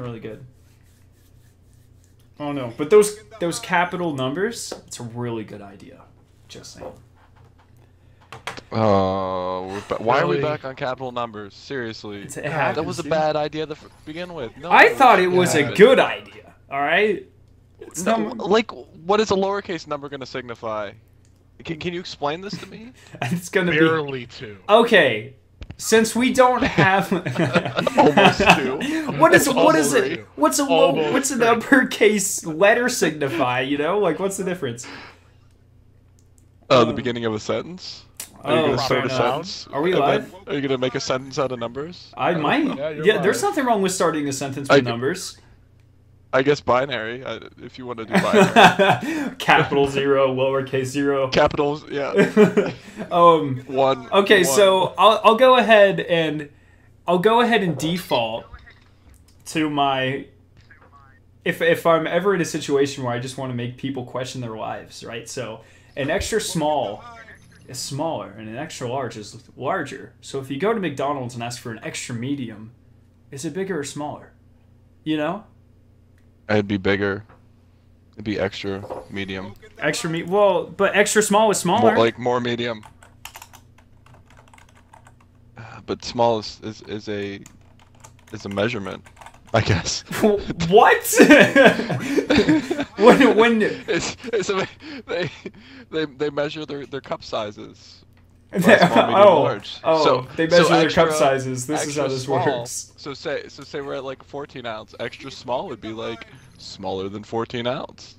really good. Oh no, but those capital numbers, it's a really good idea. Just saying. Oh, why are we back on capital numbers? Seriously, that was a bad idea to begin with. No, I thought it was a good idea. All right. No, like, what is a lowercase number going to signify? Can you explain this to me? It's going to be barely 2. Okay. Since we don't have almost 2. What's an uppercase letter signify? You know, like what's the difference? The beginning of a sentence. Are you gonna start a sentence? Are we live? Are you gonna make a sentence out of numbers? I might. Yeah, there's nothing wrong with starting a sentence with numbers. I guess binary, if you want to do binary. Capital 0, lowercase 0. Capitals, yeah. 1. Okay, 1. So I'll go ahead and default to my. If I'm ever in a situation where I just want to make people question their lives, right? So an extra small is smaller and an extra large is larger. So if you go to McDonald's and ask for an extra medium, is it bigger or smaller? You know? It'd be bigger. It'd be extra medium. Well, but extra small is smaller. More medium. But small is a measurement, I guess. What? when they measure their cup sizes. Large. They measure their extra, cup sizes. This is how this works. So say we're at like 14 ounce. Extra small would be like smaller than 14 ounce.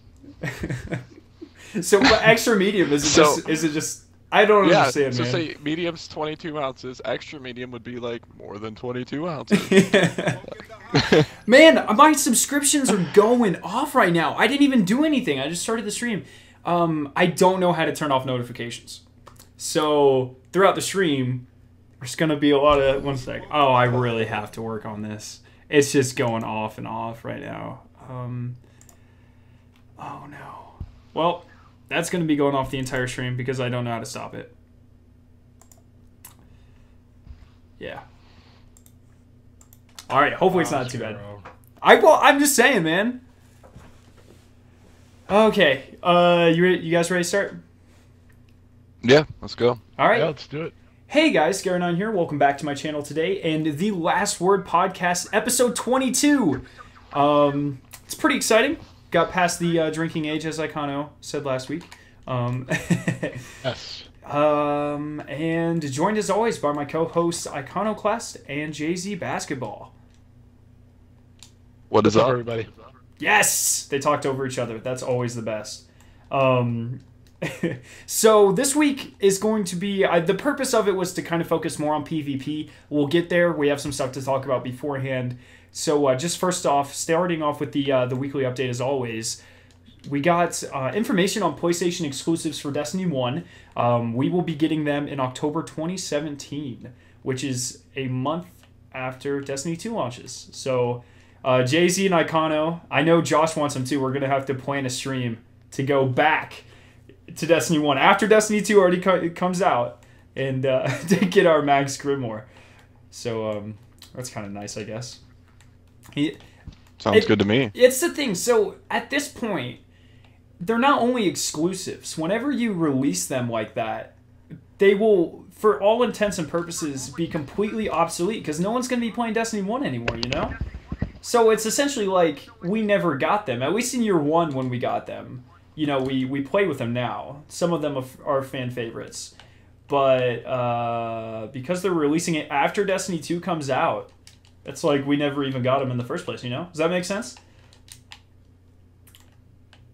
So extra medium is it just I don't understand, so man. say medium's 22 ounces. Extra medium would be like more than 22 ounces. Man, my subscriptions are going off right now. I didn't even do anything. I just started the stream. I don't know how to turn off notifications. So throughout the stream, there's going to be a lot of... One sec. Oh, I really have to work on this. It's just going off and off right now. Oh, no. Well, that's going to be going off the entire stream because I don't know how to stop it. Yeah. All right. Hopefully it's not too bad. I'm just saying, man. Okay. You guys ready to start? Yeah, let's go. All right. Yeah, let's do it. Hey guys, Garen here. Welcome back to my channel today and the Last Word Podcast, episode 22. It's pretty exciting. Got past the drinking age, as Icano said last week. Yes. And joined as always by my co-hosts Iconoclast and JZ Basketball. What is up, everybody? Yes, they talked over each other. That's always the best. So this week is going to be the purpose of it was to kind of focus more on PvP. We'll get there. We have some stuff to talk about beforehand. So just first off, starting off with the weekly update as always, we got information on PlayStation exclusives for Destiny 1. We will be getting them in October 2017, which is a month after Destiny 2 launches. So Jay-Z and Icono, I know Josh wants them too. We're going to have to plan a stream to go back to Destiny 1 after Destiny 2 already comes out and to get our Max Grimoire. So that's kind of nice, I guess. Sounds good to me. It's the thing. So at this point, they're not only exclusives. Whenever you release them like that, they will, for all intents and purposes, be completely obsolete because no one's going to be playing Destiny 1 anymore, you know? So it's essentially like we never got them, at least in year 1 when we got them. You know, we play with them now. Some of them are fan favorites. But because they're releasing it after Destiny 2 comes out, it's like we never even got them in the first place, you know? Does that make sense?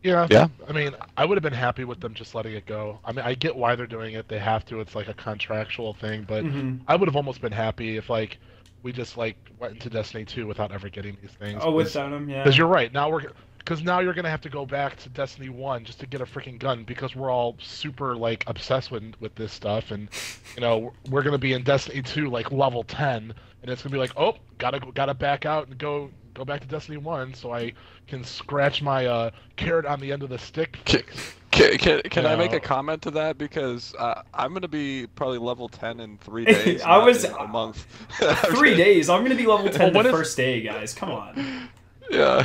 Yeah. I mean, I would have been happy with them just letting it go. I mean, I get why they're doing it. They have to. It's like a contractual thing. But I would have almost been happy if, like, we just, like, went into Destiny 2 without ever getting these things. Oh, without them, yeah. Because you're right. Because now you're going to have to go back to Destiny 1 just to get a freaking gun because we're all super, like, obsessed with this stuff. And, you know, we're going to be in Destiny 2, like, level 10. And it's going to be like, oh, gotta back out and go back to Destiny 1 so I can scratch my carrot on the end of the stick. Can I make a comment to that? Because I'm going to be probably level 10 in 3 days. I was a month. 3 days. I'm going to be level 10 the first day, guys. Come on. Yeah.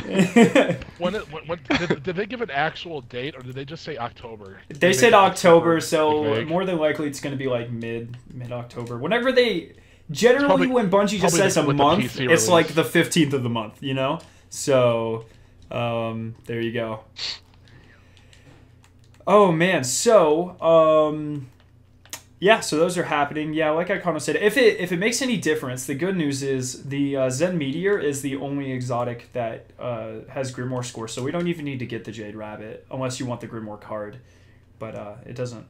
Did they give an actual date, or did they just say October? They said October, so more than likely it's going to be like mid October. Whenever they generally when Bungie just says a month, it's like the 15th of the month, you know. So there you go. Oh man, so yeah, so those are happening. Yeah, like I kind of said, if it makes any difference, the good news is the Zen Meteor is the only exotic that has Grimoire score, so we don't even need to get the Jade Rabbit unless you want the Grimoire card, but it doesn't.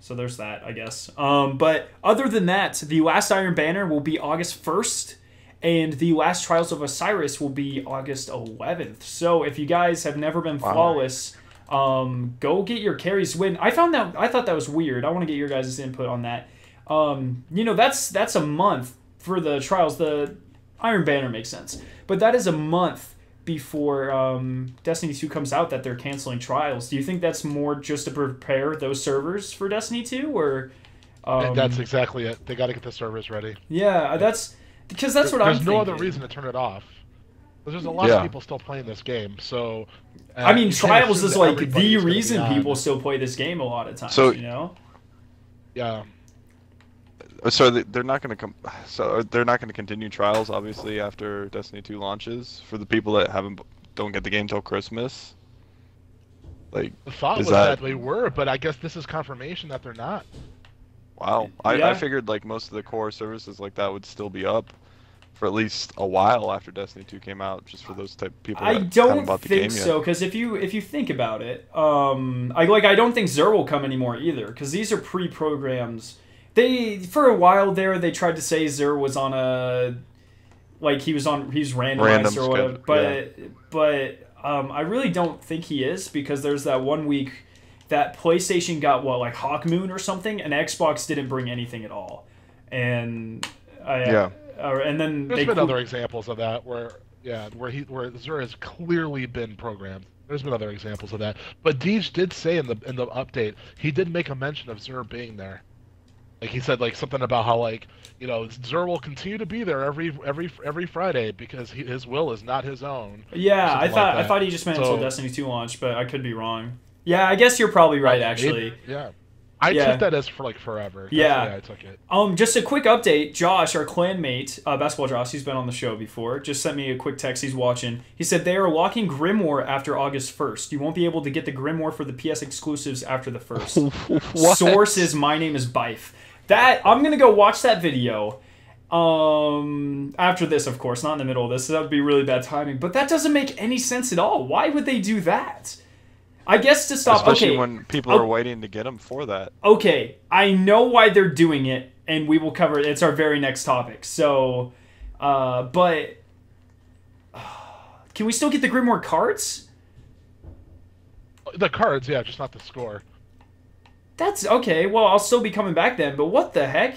So there's that, I guess. But other than that, the last Iron Banner will be August 1st, and the last Trials of Osiris will be August 11th. So if you guys have never been flawless. Go get your carries win. I thought that was weird. I want to get your guys' input on that. You know, that's a month for the trials. The Iron Banner makes sense, but that is a month before Destiny 2 comes out that they're canceling trials. Do you think that's more just to prepare those servers for Destiny 2, or? And that's exactly it. They got to get the servers ready. Yeah, that's what I'm thinking. There's no other reason to turn it off. There's a lot of people still playing this game, so... I mean, Trials is like the reason people still play this game a lot of times, so, you know? Yeah. So they're not going to come... So they're not going to continue Trials, obviously, after Destiny 2 launches? For the people that don't get the game till Christmas? Like, the thought was that they were, but I guess this is confirmation that they're not. Wow. I figured, like, most of the core services like that would still be up for at least a while after Destiny 2 came out, just for those type of people that haven't bought the game yet. I don't think so, because if you think about it, I don't think Xur will come anymore either, because these are pre-programs. For a while there, they tried to say Xur was on a, like he's randomized or whatever, but I really don't think he is, because there's that 1 week that PlayStation got like Hawk Moon or something, and Xbox didn't bring anything at all, and and then there's been other examples of that where Xur has clearly been programmed. There's been other examples of that, but Deej did say in the update, he did make a mention of Xur being there. Like he said, like something about how, like, you know, Xur will continue to be there every Friday because his will is not his own. Yeah, I thought he just meant until Destiny 2 launch, but I could be wrong. Yeah, I guess you're probably right, actually. I took that as for like forever. That's the way I took it. Just a quick update. Josh, our clanmate, Basketball Josh, he's been on the show before, just sent me a quick text. He's watching. He said they are locking Grimoire after August 1st. You won't be able to get the Grimoire for the PS exclusives after the 1st. Source is My Name is Bife. I'm gonna go watch that video. After this, of course, not in the middle of this. So that would be really bad timing. But that doesn't make any sense at all. Why would they do that? I guess to stop. Especially when people are waiting to get them for that. Okay, I know why they're doing it, and we will cover it. It's our very next topic. So, but can we still get the Grimoire cards? The cards, yeah, just not the score. That's okay. Well, I'll still be coming back then. But what the heck?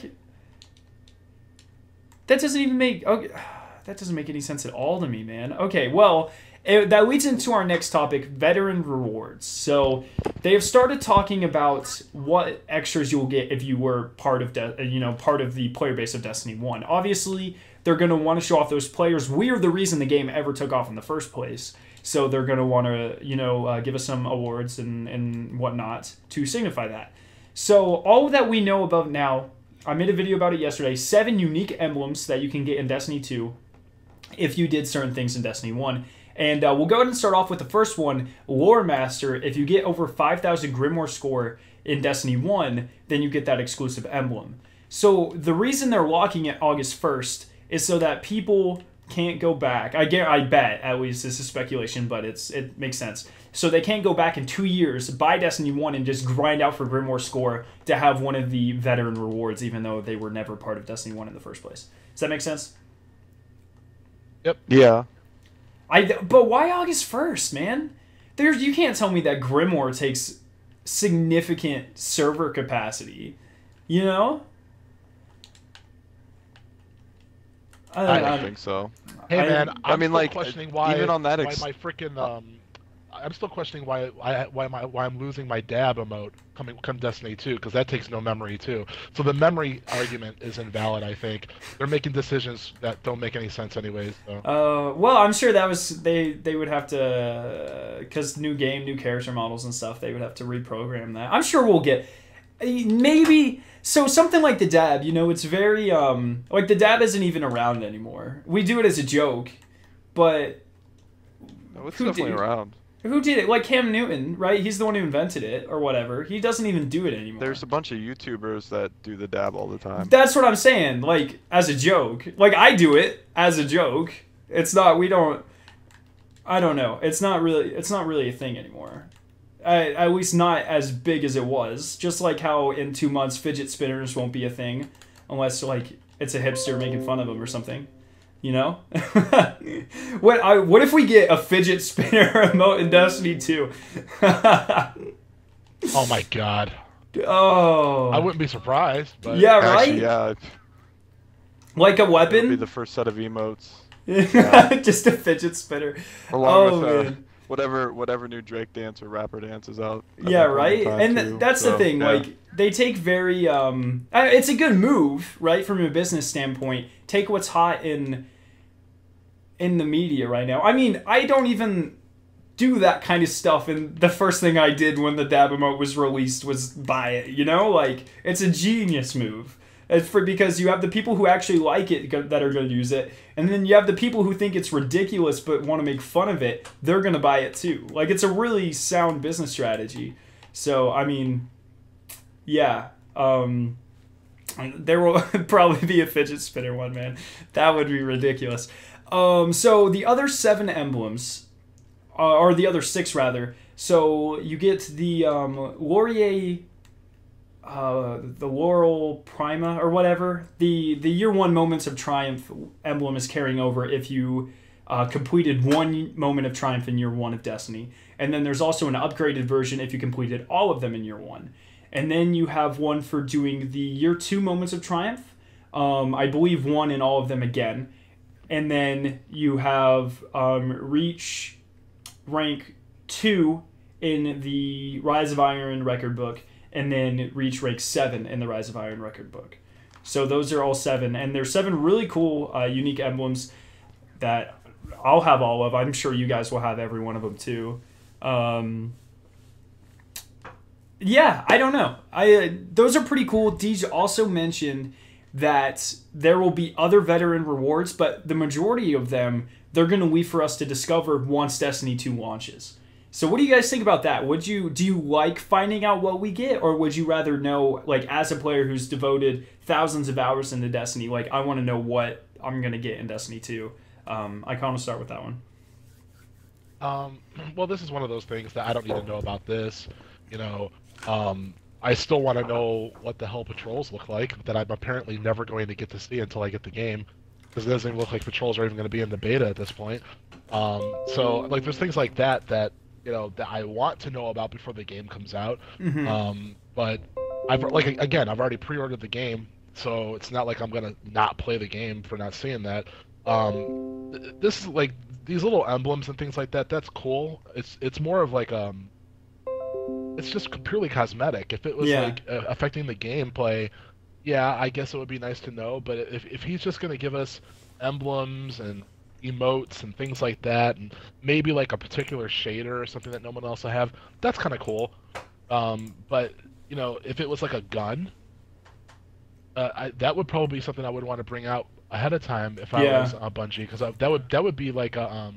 That doesn't even make that doesn't make any sense at all to me, man. Okay, well. That leads into our next topic, veteran rewards. So they have started talking about what extras you'll get if you were part of the player base of Destiny 1. Obviously, they're going to want to show off those players. We are the reason the game ever took off in the first place. So they're going to want to, give us some awards and whatnot to signify that. So all that we know about now, I made a video about it yesterday, 7 unique emblems that you can get in Destiny 2 if you did certain things in Destiny 1. And we'll go ahead and start off with the first one, Lore Master. If you get over 5,000 Grimoire score in Destiny 1, then you get that exclusive emblem. So the reason they're locking it August 1st is so that people can't go back. I bet, at least this is speculation, but it makes sense. So they can't go back in 2 years, buy Destiny 1, and just grind out for Grimoire score to have one of the veteran rewards, even though they were never part of Destiny 1 in the first place. Does that make sense? Yep. Yeah. But why August 1st, man? You can't tell me that Grimoire takes significant server capacity, you know? I don't think so. Hey man, I'm like questioning why even on that my freaking I'm still questioning why I'm losing my dab emote come Destiny 2, because that takes no memory too. So the memory argument is invalid. I think they're making decisions that don't make any sense anyways. So. Well, I'm sure that was they would have to, because new game, new character models and stuff. They would have to reprogram that. I'm sure we'll get maybe. So something like the dab, you know, it's very like the dab isn't even around anymore. We do it as a joke, but No, it's definitely around. Who did it? Like Cam Newton, right? He's the one who invented it or whatever. He doesn't even do it anymore. There's a bunch of YouTubers that do the dab all the time. That's what I'm saying. Like as a joke. Like I do it as a joke. It's not. We don't. I don't know. It's not really a thing anymore. At least not as big as it was. Just like how in 2 months fidget spinners won't be a thing unless like it's a hipster making fun of them or something. You know? What if we get a fidget spinner emote in Destiny 2? Oh my god. Oh. I wouldn't be surprised, but yeah, right? Actually, yeah. Like a It'll weapon? be the first set of emotes. Just a fidget spinner. Along with man. whatever new Drake dance or rapper dance is out. at Yeah, that point right? in time, And too. that's the So, thing, yeah. like they take very it's a good move, right, from a business standpoint. Take what's hot in the media right now. I mean, I don't even do that kind of stuff, and the first thing I did when the dab emote was released was buy it, you know? Like, it's a genius move. It's because you have the people who actually like it that are going to use it, and then you have the people who think it's ridiculous but want to make fun of it. They're going to buy it too. Like, it's a really sound business strategy. So, I mean, yeah. There will probably be a fidget spinner one, man. That would be ridiculous. So the other 7 emblems, or the other 6 rather. So you get the Laurier, the Laurel Prima or whatever. The year 1 Moments of Triumph emblem is carrying over if you completed 1 Moment of Triumph in year 1 of Destiny. And then there's also an upgraded version if you completed all of them in year 1. And then you have one for doing the year 2 Moments of Triumph. I believe 1 in all of them again. And then you have reach rank 2 in the Rise of Iron record book, and then reach rank 7 in the Rise of Iron record book. So those are all 7, and there's 7 really cool, unique emblems that I'll have all of. I'm sure you guys will have every one of them too. Yeah, I don't know. Those are pretty cool. Deej also mentioned that there will be other veteran rewards, but the majority of them, they're going to leave for us to discover once Destiny 2 launches. So what do you guys think about that? Do you like finding out what we get, or would you rather know, like, as a player who's devoted thousands of hours into Destiny, like, I want to know what I'm going to get in Destiny 2? I kind of want to start with that one. Well, this is one of those things that I don't need to know about this. You know, I still want to know what the hell patrols look like that I'm apparently never going to get to see until I get the game, because it doesn't even look like patrols are even going to be in the beta at this point. So like there's things like that you know that I want to know about before the game comes out. Mm-hmm. But I've already pre-ordered the game, so it's not like I'm gonna not play the game for not seeing that. This is like these little emblems and things like that. That's cool. It's more of like it's just purely cosmetic. If it was like affecting the gameplay, yeah, I guess it would be nice to know. But if he's just gonna give us emblems and emotes and things like that, and maybe like a particular shader or something that no one else will have, that's kind of cool. But you know, if it was like a gun, that would probably be something I would want to bring out ahead of time if I was Bungie, because that would be like a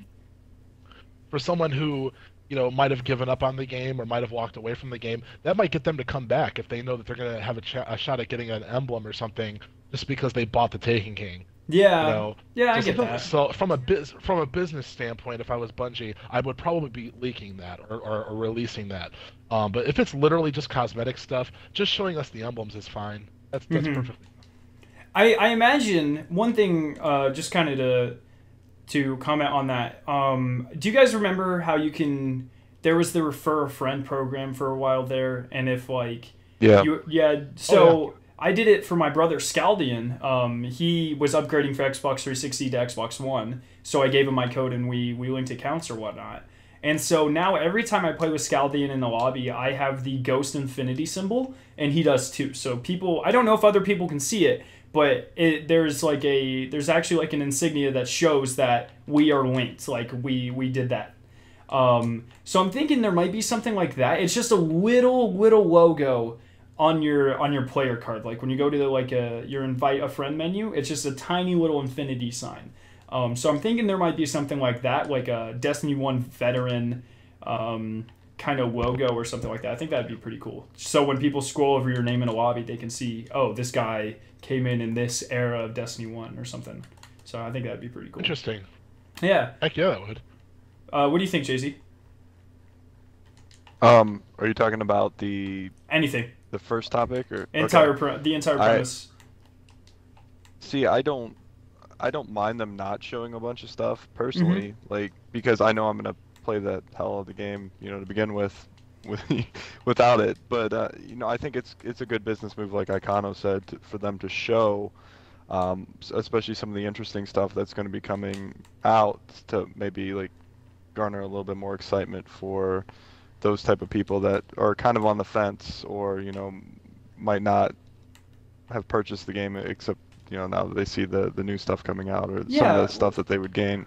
for someone who, you know, might have given up on the game or might have walked away from the game, that might get them to come back if they know that they're going to have a shot at getting an emblem or something just because they bought the Taken King. Yeah. You know? Yeah, I get that. So from a business standpoint, if I was Bungie, I would probably be leaking that or releasing that. But if it's literally just cosmetic stuff, just showing us the emblems is fine. That's perfect. I imagine one thing, just kind of to comment on that. Do you guys remember how there was the refer a friend program for a while there, and if like I did it for my brother Scaldian. He was upgrading for Xbox 360 to Xbox One, so I gave him my code and we linked accounts or whatnot. And so now every time I play with Scaldian in the lobby, I have the Ghost Infinity symbol, and he does too. So people, I don't know if other people can see it, but there's actually like an insignia that shows that we are linked, like we did that. So I'm thinking there might be something like that. It's just a little logo on your player card. Like when you go to your invite a friend menu, it's just a tiny little infinity sign. So I'm thinking there might be something like that, like a Destiny 1 veteran kind of logo or something like that. I think that'd be pretty cool. So when people scroll over your name in a lobby, they can see, oh, this guy came in this era of Destiny 1 or something. So I think that'd be pretty cool. Interesting. Yeah. Heck yeah, that would. What do you think, Jay-Z? Are you talking about anything? The first topic or the entire premise? See, I don't mind them not showing a bunch of stuff personally, like because I know I'm gonna play the hell of the game, to begin with without it. But I think it's a good business move, like Icano said, for them to show, especially some of the interesting stuff that's going to be coming out to maybe like garner a little bit more excitement for those type of people that are kind of on the fence or might not have purchased the game except now that they see the new stuff coming out or some of the stuff that they would gain.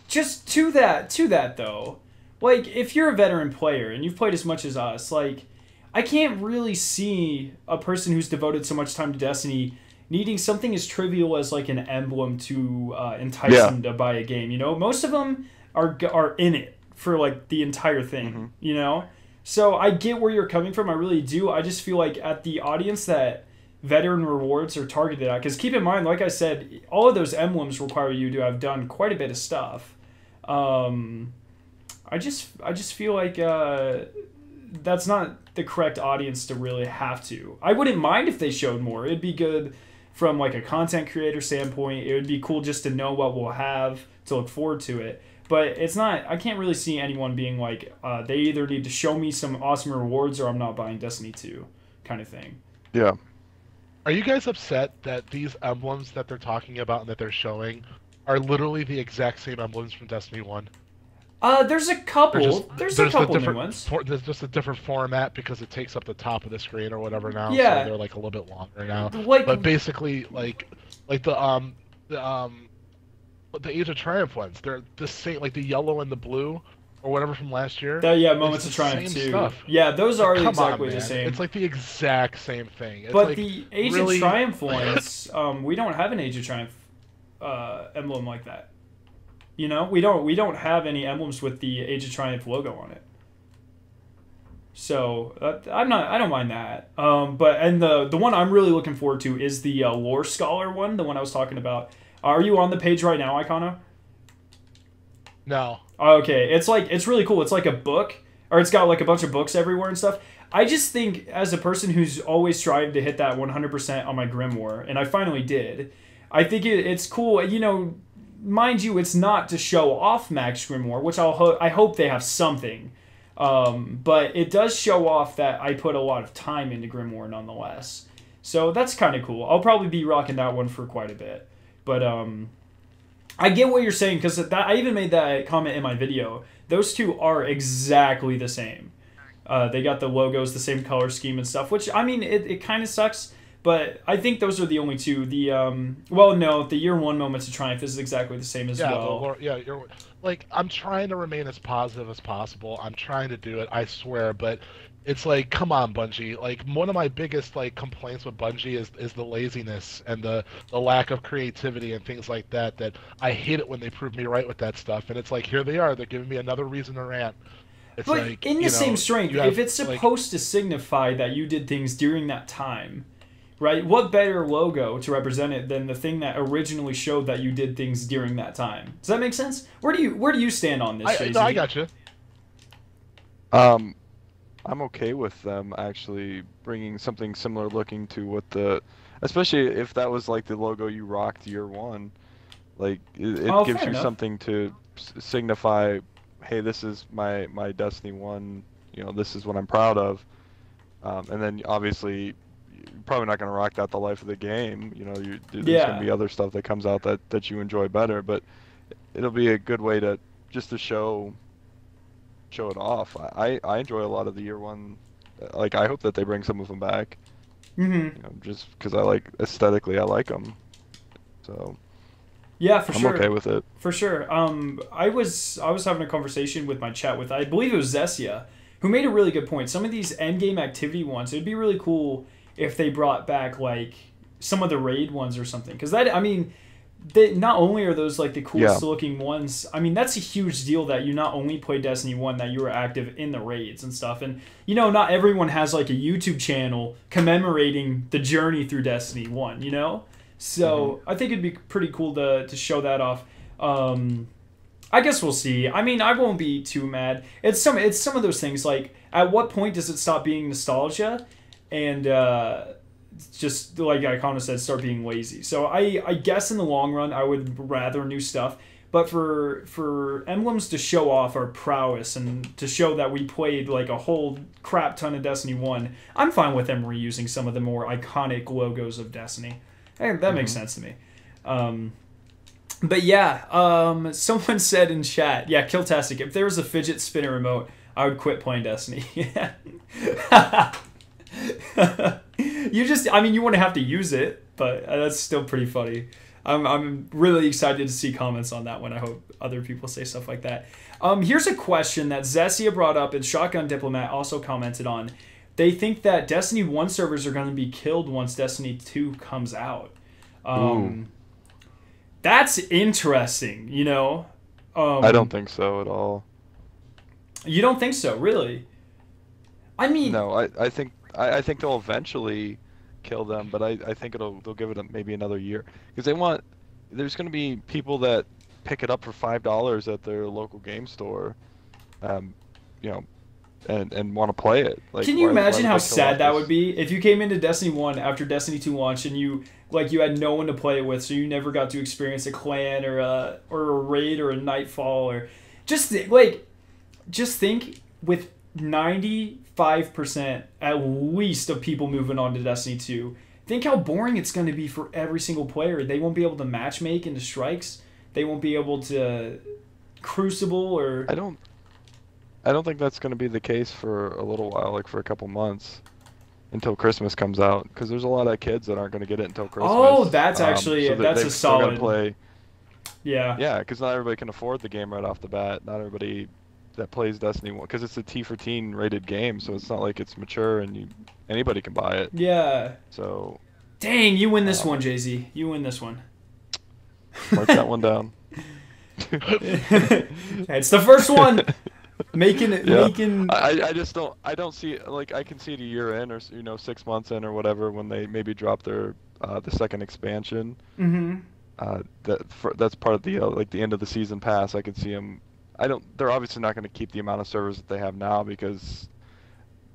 Just to that though, like if you're a veteran player and you've played as much as us, like I can't really see a person who's devoted so much time to Destiny needing something as trivial as like an emblem to entice them to buy a game. Most of them are in it for like the entire thing. So I get where you're coming from. I really do. I just feel like at the audience that veteran rewards are targeted at, because keep in mind, like I said, all of those emblems require you to have done quite a bit of stuff. I just feel like that's not the correct audience to really have to. I wouldn't mind if they showed more. It'd be good from like a content creator standpoint. It would be cool just to know what we'll have to look forward to it. But it's not. I can't really see anyone being like, they either need to show me some awesome rewards or I'm not buying Destiny 2 kind of thing. Yeah. Are you guys upset that these emblems that they're talking about and that they're showing are literally the exact same emblems from Destiny 1? There's a couple. There's a couple new ones. There's just a different format because it takes up the top of the screen or whatever now. Yeah. So they're like a little bit longer now. But basically, like the Age of Triumph ones, they're the same. Like the yellow and the blue or whatever from last year. Moments of Triumph too. Stuff. Yeah, those are exactly the same. It's like the exact same thing. It's but like the Age of Triumph ones, we don't have an Age of Triumph emblem like that. We don't have any emblems with the Age of Triumph logo on it. So I don't mind that. But the one I'm really looking forward to is the Lore Scholar one, the one I was talking about. Are you on the page right now, Icano? No. Okay, it's really cool. It's like a book, or it's got like a bunch of books everywhere and stuff. I just think as a person who's always strived to hit that 100% on my Grimoire, and I finally did, I think it's cool. Mind you, it's not to show off Max Grimoire, which I hope they have something. But it does show off that I put a lot of time into Grimoire nonetheless. So that's kind of cool. I'll probably be rocking that one for quite a bit. But I get what you're saying, because I even made that comment in my video. Those two are exactly the same. They got the logos, the same color scheme and stuff, which, I mean, it kind of sucks. But I think those are the only two. The Year 1 Moments of Triumph is exactly the same as well. I'm trying to remain as positive as possible. I'm trying to do it, I swear. But it's like, come on, Bungie. Like, one of my biggest complaints with Bungie is the laziness and the lack of creativity and things like that. That I hate it when they prove me right with that stuff. And it's like, here they are. They're giving me another reason to rant. It's but like, in the same strength, if it's supposed to signify that you did things during that time. Right? What better logo to represent it than the thing that originally showed that you did things during that time? Does that make sense? Where do you stand on this, Jay-Z? No, I got you. I'm okay with them actually bringing something similar looking to what especially if that was like the logo you rocked Year 1. Like it gives you something to signify, hey, this is my Destiny 1. This is what I'm proud of. And then obviously, you're probably not going to rock that the life of the game. There's going to be other stuff that comes out that you enjoy better, but it'll be a good way to just to show it off. I enjoy a lot of the year one. Like I hope that they bring some of them back. Mm-hmm. You know, just because I like aesthetically, I like them. So Yeah, for I'm sure. okay with it. For sure. I was having a conversation with my chat with, I believe it was Zesia, who made a really good point. Some of these end game activity ones, it'd be really cool if they brought back like some of the raid ones or something. Because that, I mean, they not only are those like the coolest looking ones. I mean, that's a huge deal that you not only play Destiny 1, that you were active in the raids and stuff. And you know, not everyone has like a YouTube channel commemorating the journey through Destiny 1. You know. So I think it'd be pretty cool to show that off. I guess we'll see. I mean, I won't be too mad. It's some of those things like, at what point does it stop being nostalgia and just like Icona said, start being lazy? So I guess in the long run I would rather new stuff. But for emblems to show off our prowess and to show that we played like a whole crap ton of Destiny 1, I'm fine with them reusing some of the more iconic logos of Destiny. Hey, that makes sense to me. But yeah, someone said in chat, yeah, Killtastic, if there was a fidget spinner remote, I would quit playing Destiny. I mean, you wouldn't have to use it, but that's still pretty funny. I'm really excited to see comments on that one. I hope other people say stuff like that. Here's a question that Zesia brought up and Shotgun Diplomat also commented on. They think that Destiny 1 servers are going to be killed once Destiny 2 comes out. That's interesting, you know? I don't think so at all. You don't think so, really? I mean... No, I think they'll eventually kill them, but I think they'll give it maybe another year. Because there's going to be people that pick it up for $5 at their local game store, you know, and want to play it. Like, can you imagine how sad that would be if you came into Destiny 1 after Destiny 2 launched and you had no one to play it with, so you never got to experience a clan or a raid or a nightfall, or just think with 95% at least of people moving on to Destiny 2. Think how boring it's going to be for every single player. They won't be able to matchmake into strikes. They won't be able to crucible or... I don't think that's going to be the case for a little while, like for a couple months, until Christmas comes out, because there's a lot of kids that aren't going to get it until Christmas. Oh, that's actually so that's a solid play. Yeah. Yeah, because not everybody can afford the game right off the bat. Not everybody that plays Destiny 1, because it's a T for teen rated game, so it's not like it's mature and anybody can buy it. Yeah. So. Dang, you win this one, Jay-Z. You win this one. Mark that one down. It's the first one. Making. I just don't see it, like, I can see it a year in, or 6 months in or whatever, when they maybe drop their the second expansion. That's part of the like the end of the season pass. I can see them. They're obviously not going to keep the amount of servers that they have now, because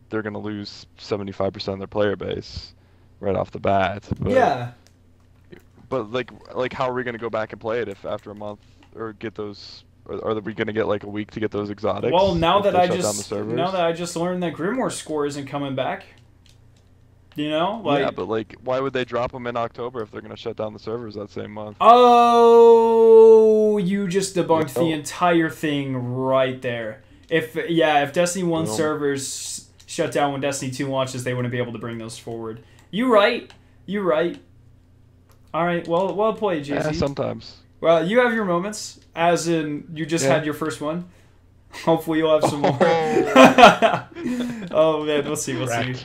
they're going to lose 75% of their player base right off the bat. But, yeah. But like how are we going to go back and play it if after a month, or get those? Are we going to get like a week to get those exotics? Well, now that I just learned that Grimoire score isn't coming back. You know, like, yeah, but like, why would they drop them in October if they're going to shut down the servers that same month? Oh, you just debunked the entire thing right there. If Destiny 1 servers shut down when Destiny 2 launches, they wouldn't be able to bring those forward. You right. All right, well played, JC. Yeah, sometimes. Well, you have your moments, as in you just had your first one. Hopefully you'll have some more. Oh man, we'll see.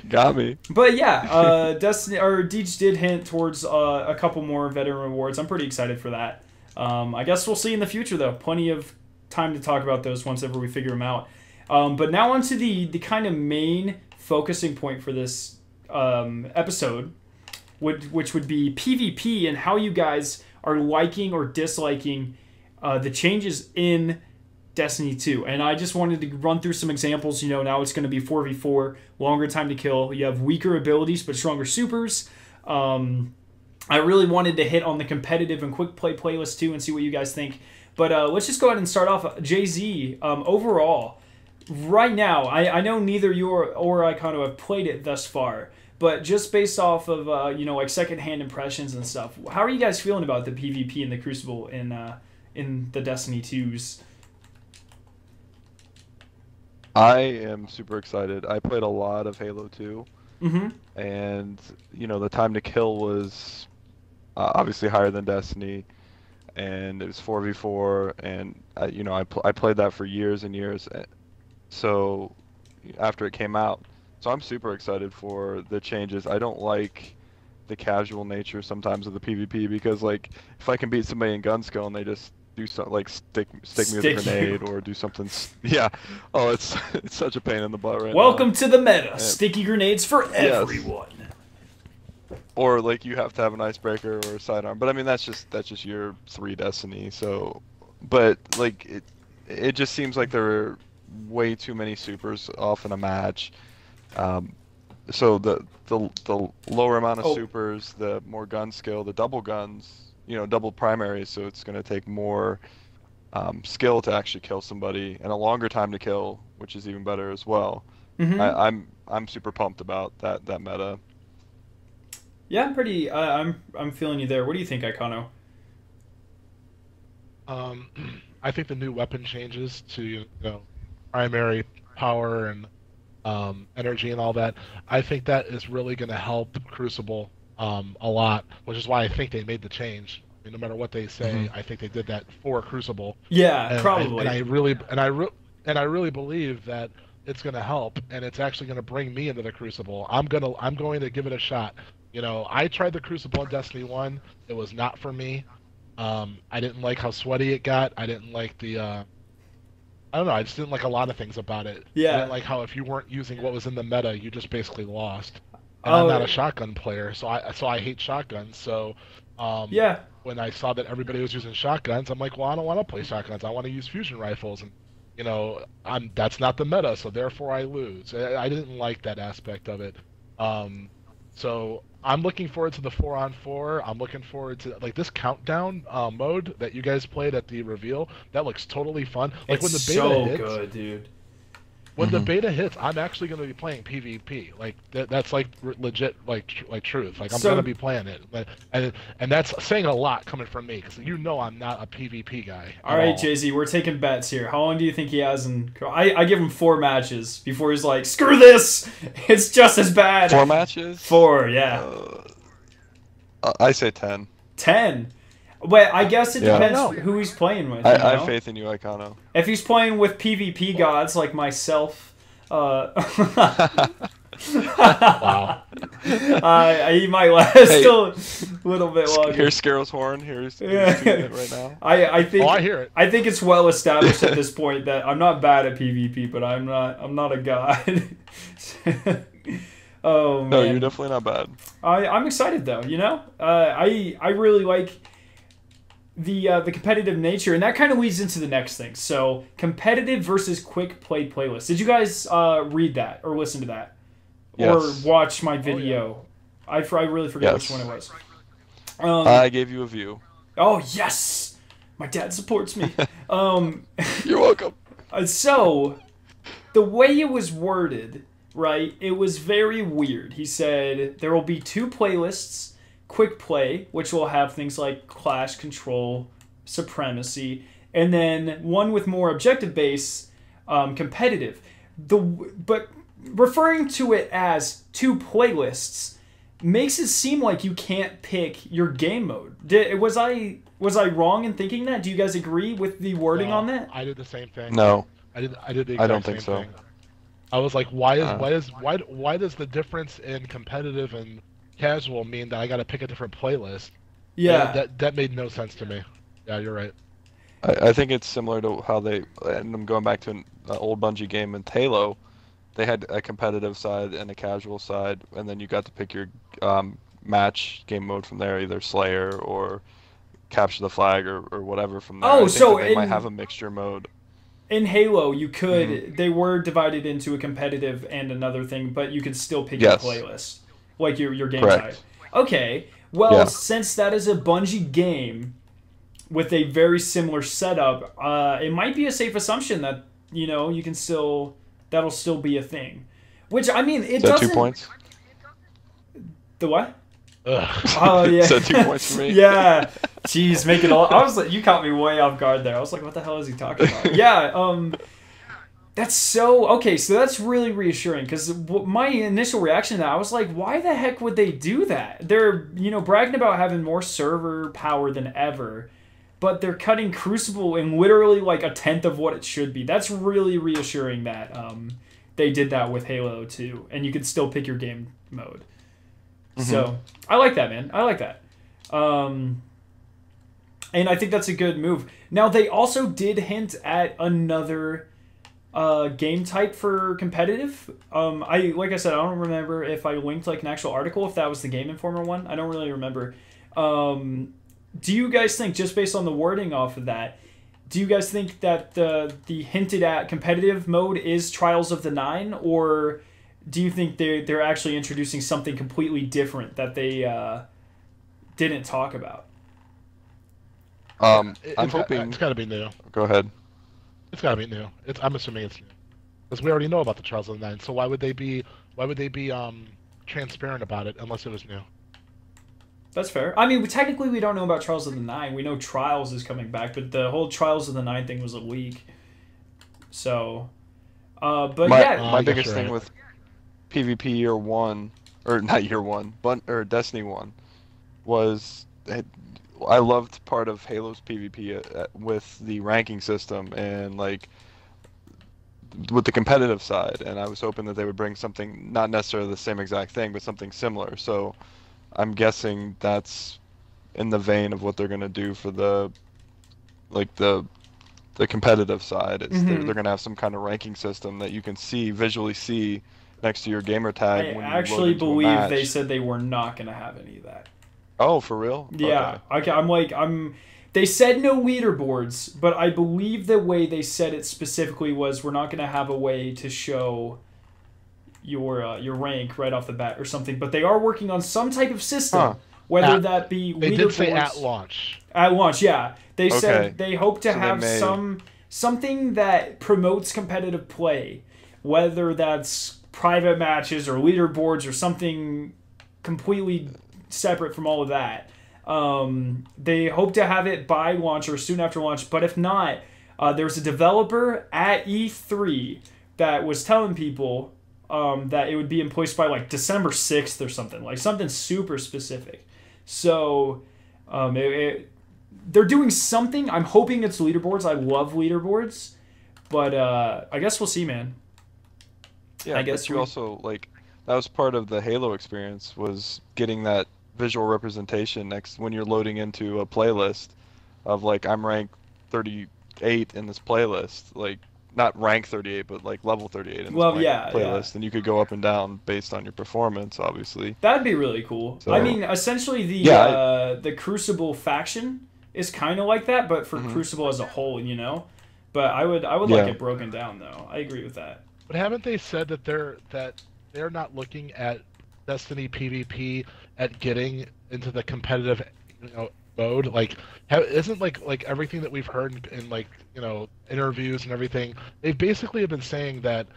Got me. But yeah, Destiny or Deej did hint towards a couple more veteran rewards. I'm pretty excited for that. I guess we'll see in the future though. Plenty of time to talk about those once ever we figure them out. But now onto the kind of main focusing point for this episode, which would be PvP and how you guys are liking or disliking the changes in Destiny 2. And I just wanted to run through some examples. You know, now it's going to be 4v4, longer time to kill. You have weaker abilities but stronger supers. I really wanted to hit on the competitive and quick play playlist too and see what you guys think. But let's just go ahead and start off. Jay-Z, overall, right now, I know neither you or I kind of have played it thus far, but just based off of, like secondhand impressions and stuff, how are you guys feeling about the PvP and the Crucible in the Destiny 2s? I am super excited. I played a lot of Halo 2, Mm-hmm. and the time to kill was obviously higher than Destiny, and it was 4v4, and I played that for years and years. So after it came out, so I'm super excited for the changes. I don't like the casual nature sometimes of the PvP because like if I can beat somebody in gun skill and they just do something like stick me with a Stick you. grenade or do something, yeah. Oh, it's such a pain in the butt right now. Welcome to the meta. And- Sticky grenades for Yes. everyone. Or like you have to have an icebreaker or a sidearm. But I mean that's just your 3 Destiny. So, but like it just seems like there are way too many supers off in a match. So the lower amount of Oh. supers, the more gun skill, the double guns, double primaries. So it's going to take more skill to actually kill somebody and a longer time to kill, which is even better as well. Mm-hmm. I'm super pumped about that meta. Yeah, I'm pretty. I'm feeling you there. What do you think, Icano? I think the new weapon changes to primary power and energy and all that. I think that is really going to help Crucible a lot, which is why I think they made the change. I mean, no matter what they say, I think they did that for Crucible. Yeah, And probably. I really believe that it's going to help, and it's actually going to bring me into the Crucible. I'm going to give it a shot. I tried the Crucible in Destiny 1. It was not for me. I didn't like how sweaty it got. I didn't like the I don't know, I just didn't like a lot of things about it. Yeah. I didn't like how if you weren't using what was in the meta, you just basically lost. And Oh, I'm not a shotgun player, so I hate shotguns. So yeah. when I saw that everybody was using shotguns, I'm like, well, I don't want to play shotguns. I want to use fusion rifles, and that's not the meta, so therefore I lose. I didn't like that aspect of it. So I'm looking forward to the 4-on-4. I'm looking forward to like this countdown mode that you guys played at the reveal. That looks totally fun. Like when the beta so hits, good, dude. when the beta hits, I'm actually going to be playing PvP. Like that's like legit, like truth. Like I'm So- going to be playing it, and that's saying a lot coming from me because I'm not a PvP guy. All right, Jay-Z, we're taking bets here. How long do you think he has in... I give him 4 matches before he's like, screw this! It's just as bad. 4 matches? 4, yeah. I say 10. 10. But I guess it Yeah. depends who he's playing with. I you know? have faith in you, Icano. If he's playing with PvP gods like myself... Wow. He might last still a little bit longer. Here's Scarrow's horn. Here's doing it right now. I think. Oh, I hear it. I think it's well established at this point that I'm not bad at PvP, but I'm not a god. Oh man. No, you're definitely not bad. I'm excited though. I really like the competitive nature, and that kind of leads into the next thing. So competitive versus quick play playlist. Did you guys read that or listen to that? Yes. Or watch my video? I really forget which one it was. I gave you a view. Oh yes, my dad supports me. You're welcome. So the way it was worded, right? It was very weird. He said there will be 2 playlists: quick play, which will have things like clash, control, supremacy, and then one with more objective base, competitive. But referring to it as 2 playlists makes it seem like you can't pick your game mode. Was I wrong in thinking that? Do you guys agree with the wording on that? I did the same thing. No. I did the exact I don't think same so. thing. I was like, why does the difference in competitive and casual mean that I got to pick a different playlist? Yeah. That made no sense to me. Yeah, you're right. I think it's similar to how they, and I'm going back to an old Bungie game in Halo. They had a competitive side and a casual side, and then you got to pick your match game mode from there, either Slayer or Capture the Flag or whatever from there. Oh, I think so that they might have a mixture mode. In Halo, you could... They were divided into a competitive and another thing, but you could still pick your playlist. Like your game Correct. type. Okay. Well, Yeah. since that is a Bungie game with a very similar setup, it might be a safe assumption that, you can still... That'll still be a thing. Which, I mean, it doesn't... 2 points? The what? Ugh. Oh, yeah. Is that 2 points for me? Yeah. Jeez, make it all... I was like, you caught me way off guard there. I was like, what the hell is he talking about? Yeah, That's so okay. So that's really reassuring because my initial reaction to that, I was like, why the heck would they do that? They're bragging about having more server power than ever, but they're cutting Crucible in literally like a tenth of what it should be. That's really reassuring that they did that with Halo 2, and you could still pick your game mode. So I like that, man. I like that. And I think that's a good move. Now, they also did hint at another game type for competitive. Like I said, I don't remember if I linked like an actual article, if that was the Game Informer one. I don't really remember. Do you guys think, just based on the wording off of that, do you guys think that the hinted at competitive mode is Trials of the Nine, or do you think they're actually introducing something completely different that they didn't talk about? I'm hoping it's got to be new. Go ahead. It's got to be new. I'm assuming it's new, because we already know about the Trials of the Nine. So why would they be transparent about it unless it was new? That's fair. I mean, technically we don't know about Trials of the Nine. We know Trials is coming back, but the whole Trials of the Nine thing was a leak. So, but my biggest thing with PvP year one, or not year one, but Destiny 1, was I loved part of Halo's PvP with the ranking system and like with the competitive side, and I was hoping that they would bring something, not necessarily the same exact thing, but something similar. So I'm guessing that's in the vein of what they're gonna do for the competitive side. It's they're gonna have some kind of ranking system that you can visually see next to your gamer tag. I actually believe they said they were not gonna have any of that. Oh, for real? Yeah. Okay. They said no leaderboards, but I believe the way they said it specifically was we're not going to have a way to show your rank right off the bat or something. But they are working on some type of system, whether that be leaderboards. They did say at launch. At launch, yeah. They said they hope to have something that promotes competitive play, whether that's private matches or leaderboards or something completely separate from all of that. They hope to have it by launch or soon after launch, but if not, there's a developer at E3 that was telling people that it would be in place by like December 6th or something, like something super specific. So they're doing something. I'm hoping it's leaderboards. I love leaderboards, but I guess we'll see, man. Yeah, I guess you also like that was part of the Halo experience, was getting that visual representation when you're loading into a playlist of like, I'm rank 38 in this playlist, like not rank 38 but like level 38 in this playlist, and you could go up and down based on your performance, obviously. That'd be really cool. So, I mean, essentially the Crucible faction is kind of like that, but for Crucible as a whole, but I would like it broken down though. I agree with that. But haven't they said that they're not looking at Destiny PvP at getting into the competitive, mode? Like, isn't like everything that we've heard in like interviews and everything, they've basically been saying that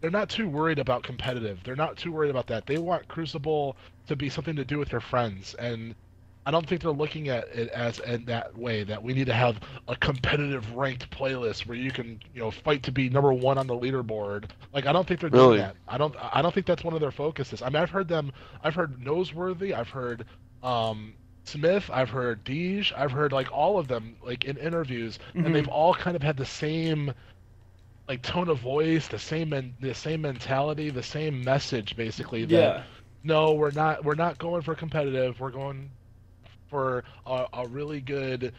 they're not too worried about competitive. They're not too worried about that. They want Crucible to be something to do with your friends, and I don't think they're looking at it as in that way, that we need to have a competitive ranked playlist where you can, fight to be number one on the leaderboard. Like, I don't think they're doing that. I don't think that's one of their focuses. I mean, I've heard Noseworthy, I've heard Smith, I've heard Deej, I've heard like all of them like in interviews, and they've all kind of had the same like tone of voice, the same mentality, the same message, basically. That no, we're not going for competitive. We're going for a really good,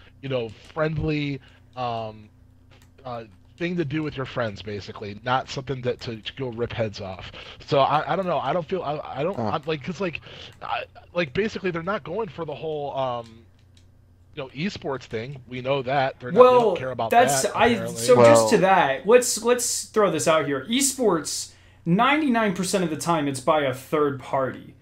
friendly thing to do with your friends, basically, not something that to go rip heads off. So I don't know. I don't feel I'm like, cause like basically they're not going for the whole esports thing. We know that they're not. They don't care about that. Just to that, let's throw this out here. Esports, 99% of the time, it's by a third party.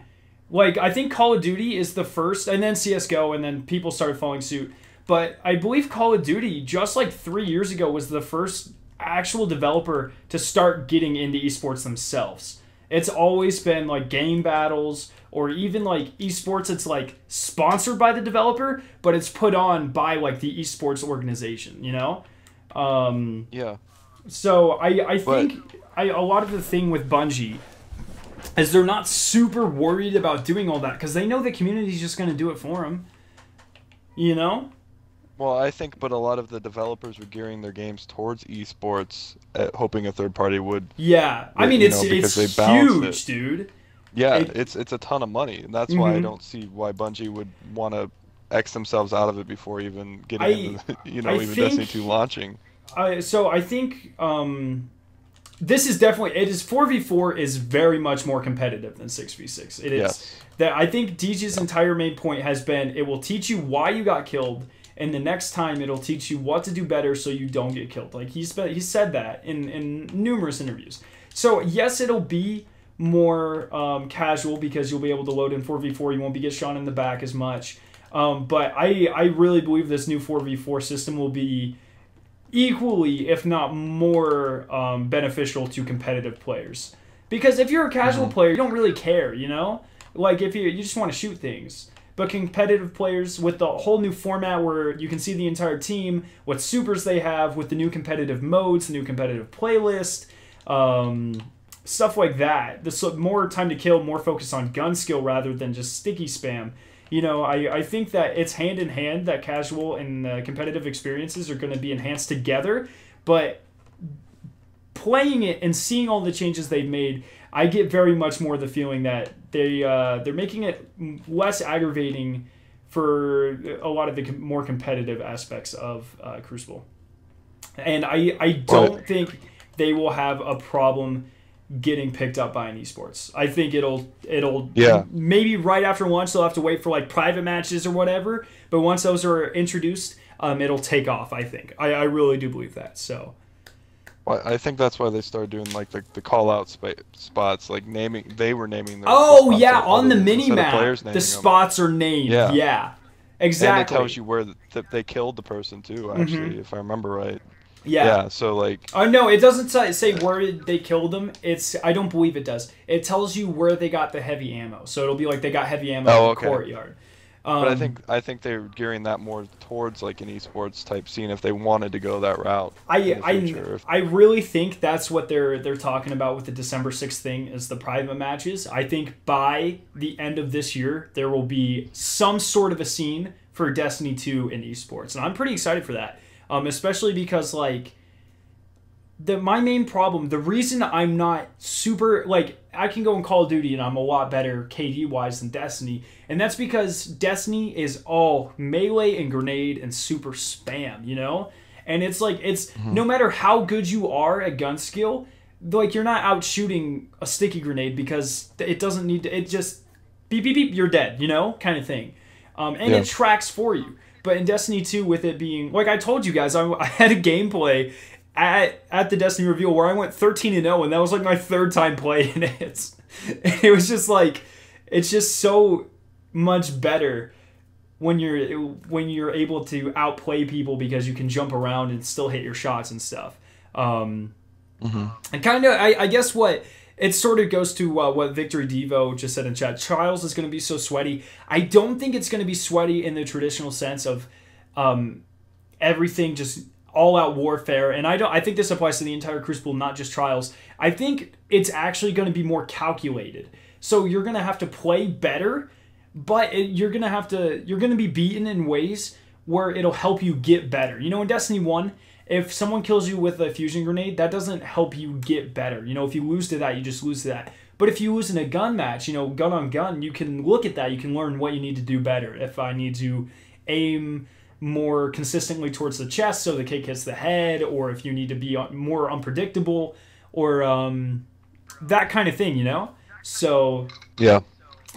Like, I think Call of Duty is the first, and then CSGO, and then people started following suit. But I believe Call of Duty, just like 3 years ago, was the first actual developer to start getting into esports themselves. It's always been like game battles, or even like esports, it's like sponsored by the developer, but it's put on by like the esports organization, Yeah. So I But think a lot of the thing with Bungie is they're not super worried about doing all that because they know the community's just going to do it for them. You know? well, I think, but a lot of the developers were gearing their games towards esports, hoping a third party would, Yeah. I mean, you it's know, because it's they balanced huge, it. dude. Yeah, It, it's a ton of money, and that's why I mhm. don't see why Bungie would want to X themselves out of it before even getting I into, you I know, even Destiny think 2 launching. I think this is definitely it is 4v4 is very much more competitive than 6v6. It is Yes. that I think DJ's entire main point has been it will teach you why you got killed, and the next time it'll teach you what to do better so you don't get killed. Like he said that in numerous interviews. So yes, it'll be more casual because you'll be able to load in 4v4. You won't be get shot in the back as much. But I really believe this new 4v4 system will be equally, if not more, beneficial to competitive players. Because if you're a casual player, you don't really care, you know? Like, if you just want to shoot things. But competitive players, with the whole new format where you can see the entire team, what supers they have, with the new competitive modes, the new competitive playlist, stuff like that. This more time to kill, more focus on gun skill rather than just sticky spam. You know, I think that it's hand in hand that casual and competitive experiences are going to be enhanced together. But playing it and seeing all the changes they've made, I get very much more the feeling that they're making it less aggravating for a lot of the more competitive aspects of Crucible. And I don't think they will have a problem getting picked up by an esports. I think it'll Yeah. maybe right after launch they'll have to wait for like private matches or whatever. But once those are introduced, it'll take off. I think I really do believe that. So. Well, I think that's why they started doing like the call out spots, like naming. They were naming their Oh spots yeah, instead on the of mini map, players the naming them. spots are named. Yeah. Yeah, And exactly. it tells you where they killed the person too. Actually, if I remember right. Yeah. Yeah. So like. No, it doesn't say where they killed them. I don't believe it does. It tells you where they got the heavy ammo. So it'll be like they got heavy ammo in the courtyard. But I think they're gearing that more towards like an esports type scene if they wanted to go that route. I really think that's what they're talking about with the December 6th thing is the private matches. I think by the end of this year there will be some sort of a scene for Destiny 2 in esports, and I'm pretty excited for that. Especially because like my main problem, the reason I'm not super like I can go in Call of Duty and I'm a lot better KD wise than Destiny, and that's because Destiny is all melee and grenade and super spam, you know? And it's like no matter how good you are at gun skill, like you're not out shooting a sticky grenade because it doesn't need to, it just beep beep beep, you're dead, you know, kind of thing. And it tracks for you. But in Destiny 2, with it being like I told you guys, I had a gameplay at the Destiny reveal where I went 13-0, and that was like my third time playing it. It was just like it's just so much better when you're able to outplay people because you can jump around and still hit your shots and stuff. And kind of I guess what it sort of goes to what Victory Devo just said in chat. Trials is going to be so sweaty. I don't think it's going to be sweaty in the traditional sense of everything just all-out warfare. And I think this applies to the entire Crucible, not just Trials. I think it's actually going to be more calculated. So you're going to have to play better, but you're going to be beaten in ways where it'll help you get better. You know, in Destiny 1, if someone kills you with a fusion grenade, that doesn't help you get better. You know, if you lose to that, you just lose to that. But if you lose in a gun match, you know, gun on gun, you can look at that. You can learn what you need to do better. If I need to aim more consistently towards the chest so the kick hits the head, or if you need to be more unpredictable, or that kind of thing, you know? So yeah,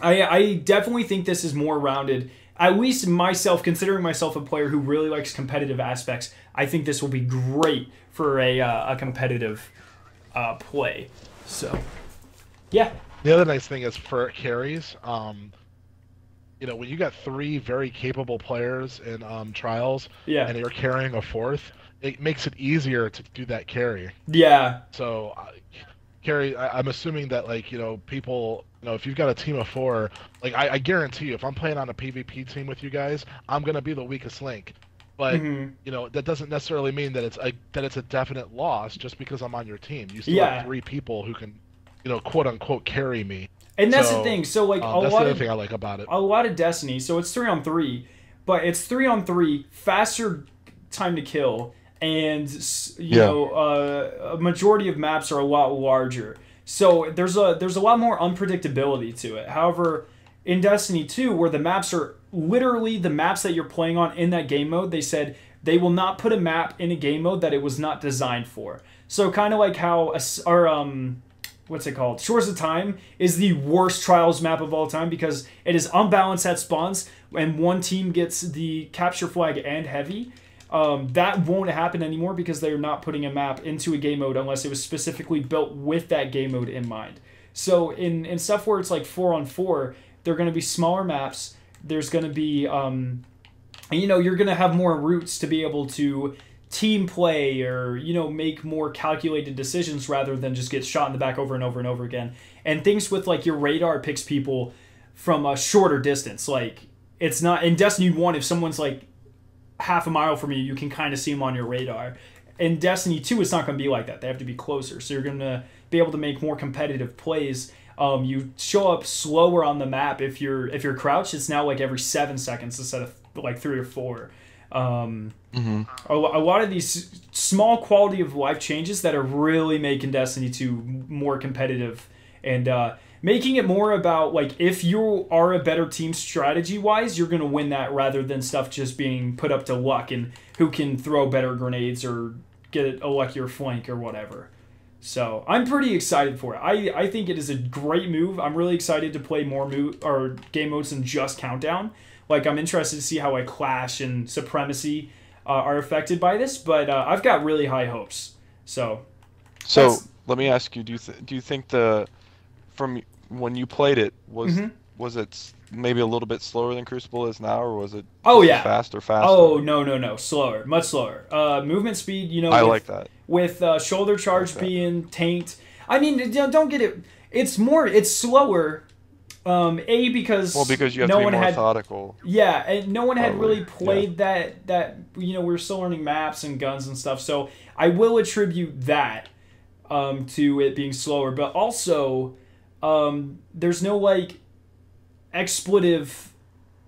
I definitely think this is more rounded. At least myself, considering myself a player who really likes competitive aspects, I think this will be great for a competitive play. So, yeah. The other nice thing is for carries, you know, when you got 3 very capable players in trials, and you're carrying a 4th, it makes it easier to do that carry. Yeah. So, carry. I'm assuming that like people. If you've got a team of 4, like I guarantee you, if I'm playing on a PvP team with you guys, I'm gonna be the weakest link. But Mm-hmm. that doesn't necessarily mean that it's a definite loss just because I'm on your team. You still Yeah. have 3 people who can, quote unquote carry me. And that's the So thing. So like that's the other thing I like about it. a lot of Destiny. So it's 3-on-3, but it's 3-on-3, faster time to kill, and a majority of maps are a lot larger. So there's a lot more unpredictability to it. However, in Destiny 2, where the maps are literally the maps that you're playing on in that game mode, they said they will not put a map in a game mode that it was not designed for. So kind of like how what's it called? Shores of Time is the worst Trials map of all time because it is unbalanced at spawns and one team gets the capture flag and heavy. That won't happen anymore because they're not putting a map into a game mode unless it was specifically built with that game mode in mind. So in stuff where it's like 4-on-4, they're going to be smaller maps. There's going to be, you're going to have more routes to be able to team play or make more calculated decisions rather than just get shot in the back over and over and over again. And things with like your radar picks people from a shorter distance. Like it's not in Destiny 1, if someone's like half a mile from you, you can kind of see them on your radar. In Destiny 2, it's not going to be like that. They have to be closer, so you're going to be able to make more competitive plays. You show up slower on the map if you're crouched. It's now like every 7 seconds instead of like 3 or 4. A lot of these small quality of life changes that are really making Destiny 2 more competitive and making it more about like if you are a better team strategy wise, you're gonna win that rather than stuff just being put up to luck and who can throw better grenades or get a luckier flank or whatever. So I'm pretty excited for it. I think it is a great move. I'm really excited to play more game modes than just Countdown. Like, I'm interested to see how like Clash and Supremacy are affected by this, but I've got really high hopes. So let me ask you: do you think from when you played it was it maybe a little bit slower than Crucible is now, or was it faster? Oh no, slower, much slower. Movement speed, I like that with shoulder charge being tanked. I mean, don't get it. It's slower. Because you have to be more methodical. Yeah, and no one had really played that we're still learning maps and guns and stuff. So I will attribute that to it being slower, but also there's no like expletive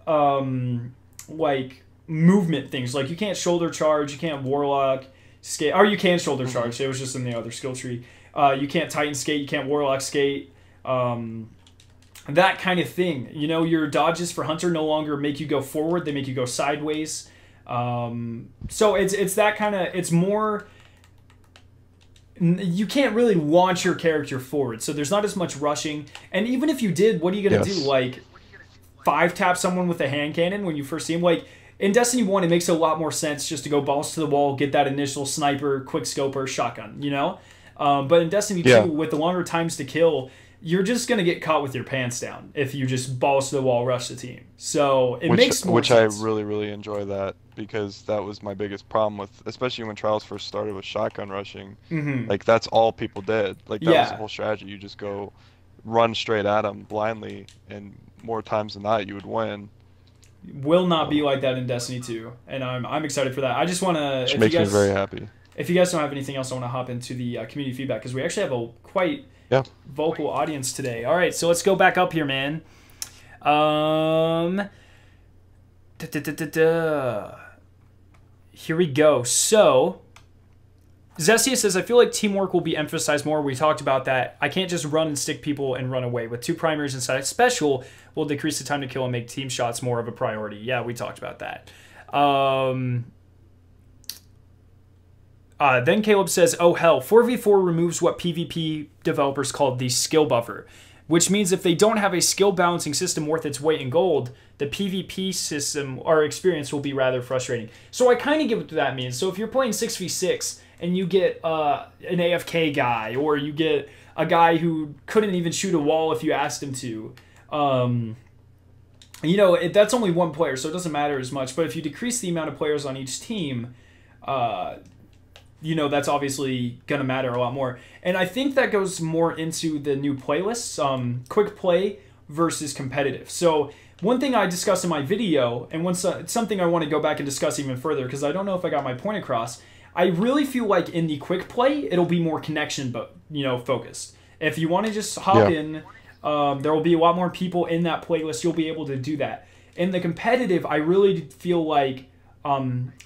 like movement things. Like you can't shoulder charge, you can't warlock skate, or you can shoulder charge. It was just in the other skill tree. You can't Titan skate, you can't warlock skate. That kind of thing. Your dodges for Hunter no longer make you go forward, they make you go sideways. So it's that kind of, it's more, you can't really launch your character forward, so there's not as much rushing. And even if you did, what are you going to do? Like 5-tap someone with a hand cannon when you first see him? Like in Destiny 1, it makes a lot more sense just to go balls to the wall, get that initial sniper, quick scoper, shotgun, But in Destiny 2, with the longer times to kill, you're just going to get caught with your pants down if you just balls to the wall rush the team. So it makes more sense. I really, really enjoy that because that was my biggest problem with, especially when Trials first started with shotgun rushing. Like that's all people did. Like that was the whole strategy. You just go run straight at them blindly, and more times than not you would win. Will not be like that in Destiny 2, and I'm excited for that. I just want to... Which makes me very happy. If you guys don't have anything else, I want to hop into the community feedback because we actually have a quite... vocal audience today. All right, so let's go back up here, man. Here we go. So, Zestia says, I feel like teamwork will be emphasized more. We talked about that. I can't just run and stick people and run away. With 2 primaries inside special will decrease the time to kill and make team shots more of a priority. Yeah, we talked about that. Then Caleb says, oh hell, 4v4 removes what PvP developers called the skill buffer, which means if they don't have a skill balancing system worth its weight in gold, the PvP system or experience will be rather frustrating. So I kind of get what that means. So if you're playing 6v6 and you get an AFK guy, or you get a guy who couldn't even shoot a wall if you asked him to, that's only one player, so it doesn't matter as much. But if you decrease the amount of players on each team, that's obviously going to matter a lot more. And I think that goes more into the new playlists, quick play versus competitive. So one thing I discussed in my video, and it's something I want to go back and discuss even further because I don't know if I got my point across. I really feel like in the quick play, it'll be more connection, but focused. If you want to just hop in, there will be a lot more people in that playlist. You'll be able to do that. In the competitive, I really feel like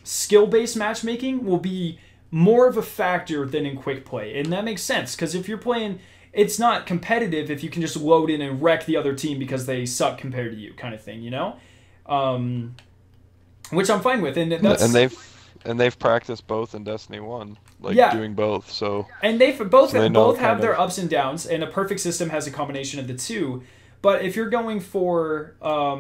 skill-based matchmaking will be more of a factor than in quick play, and that makes sense because if you're playing, it's not competitive if you can just load in and wreck the other team because they suck compared to you, kind of thing, which I'm fine with, and that's and they've practiced both in Destiny 1, doing both. So and they both have their ups and downs, and a perfect system has a combination of the two. But if you're going for,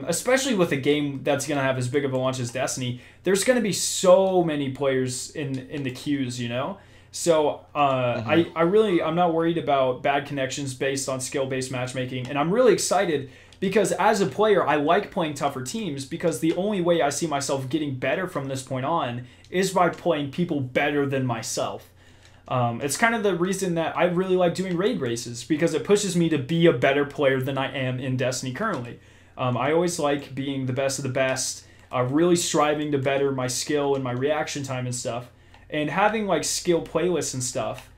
especially with a game that's going to have as big of a launch as Destiny, there's going to be so many players in the queues, So I'm not worried about bad connections based on skill-based matchmaking, and I'm really excited because as a player, I like playing tougher teams because the only way I see myself getting better from this point on is by playing people better than myself. It's kind of the reason that I really like doing raid races because it pushes me to be a better player than I am in Destiny currently. I always like being the best of the best, really striving to better my skill and my reaction time and stuff. And having skill playlists and stuff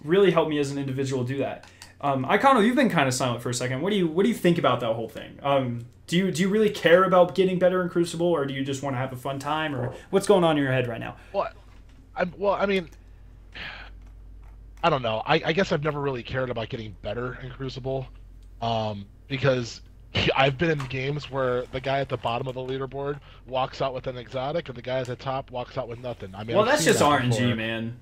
really helped me as an individual do that. Icano, you've been kind of silent for a second. What do you think about that whole thing? Do you really care about getting better in Crucible, or do you just want to have a fun time, or what's going on in your head right now? I mean, I don't know. I guess I've never really cared about getting better in Crucible, because I've been in games where the guy at the bottom of the leaderboard walks out with an exotic, and the guy at the top walks out with nothing. I mean, well, that's just RNG, man.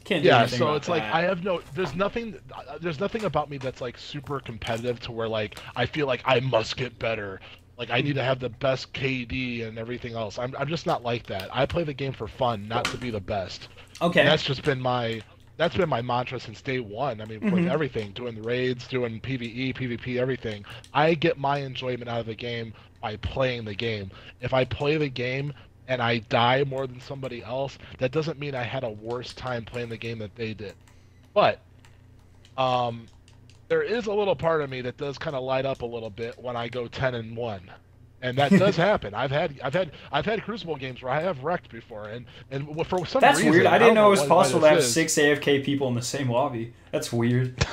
Can't do anything so about it's that. I have there's nothing about me that's super competitive to where I feel like I must get better. I need to have the best KD and everything else. I'm just not like that. I play the game for fun, not to be the best. Okay. And that's been my mantra since day one. I mean, with everything, doing the raids, doing PvE, PvP, everything. I get my enjoyment out of the game by playing the game. If I play the game and I die more than somebody else, that doesn't mean I had a worse time playing the game that they did. But there is a little part of me that does kind of light up a little bit when I go 10-1. And that does happen. I've had Crucible games where I have wrecked before, and for some that's reason, weird. I didn't know it was why possible to have is. 6 AFK people in the same lobby. That's weird.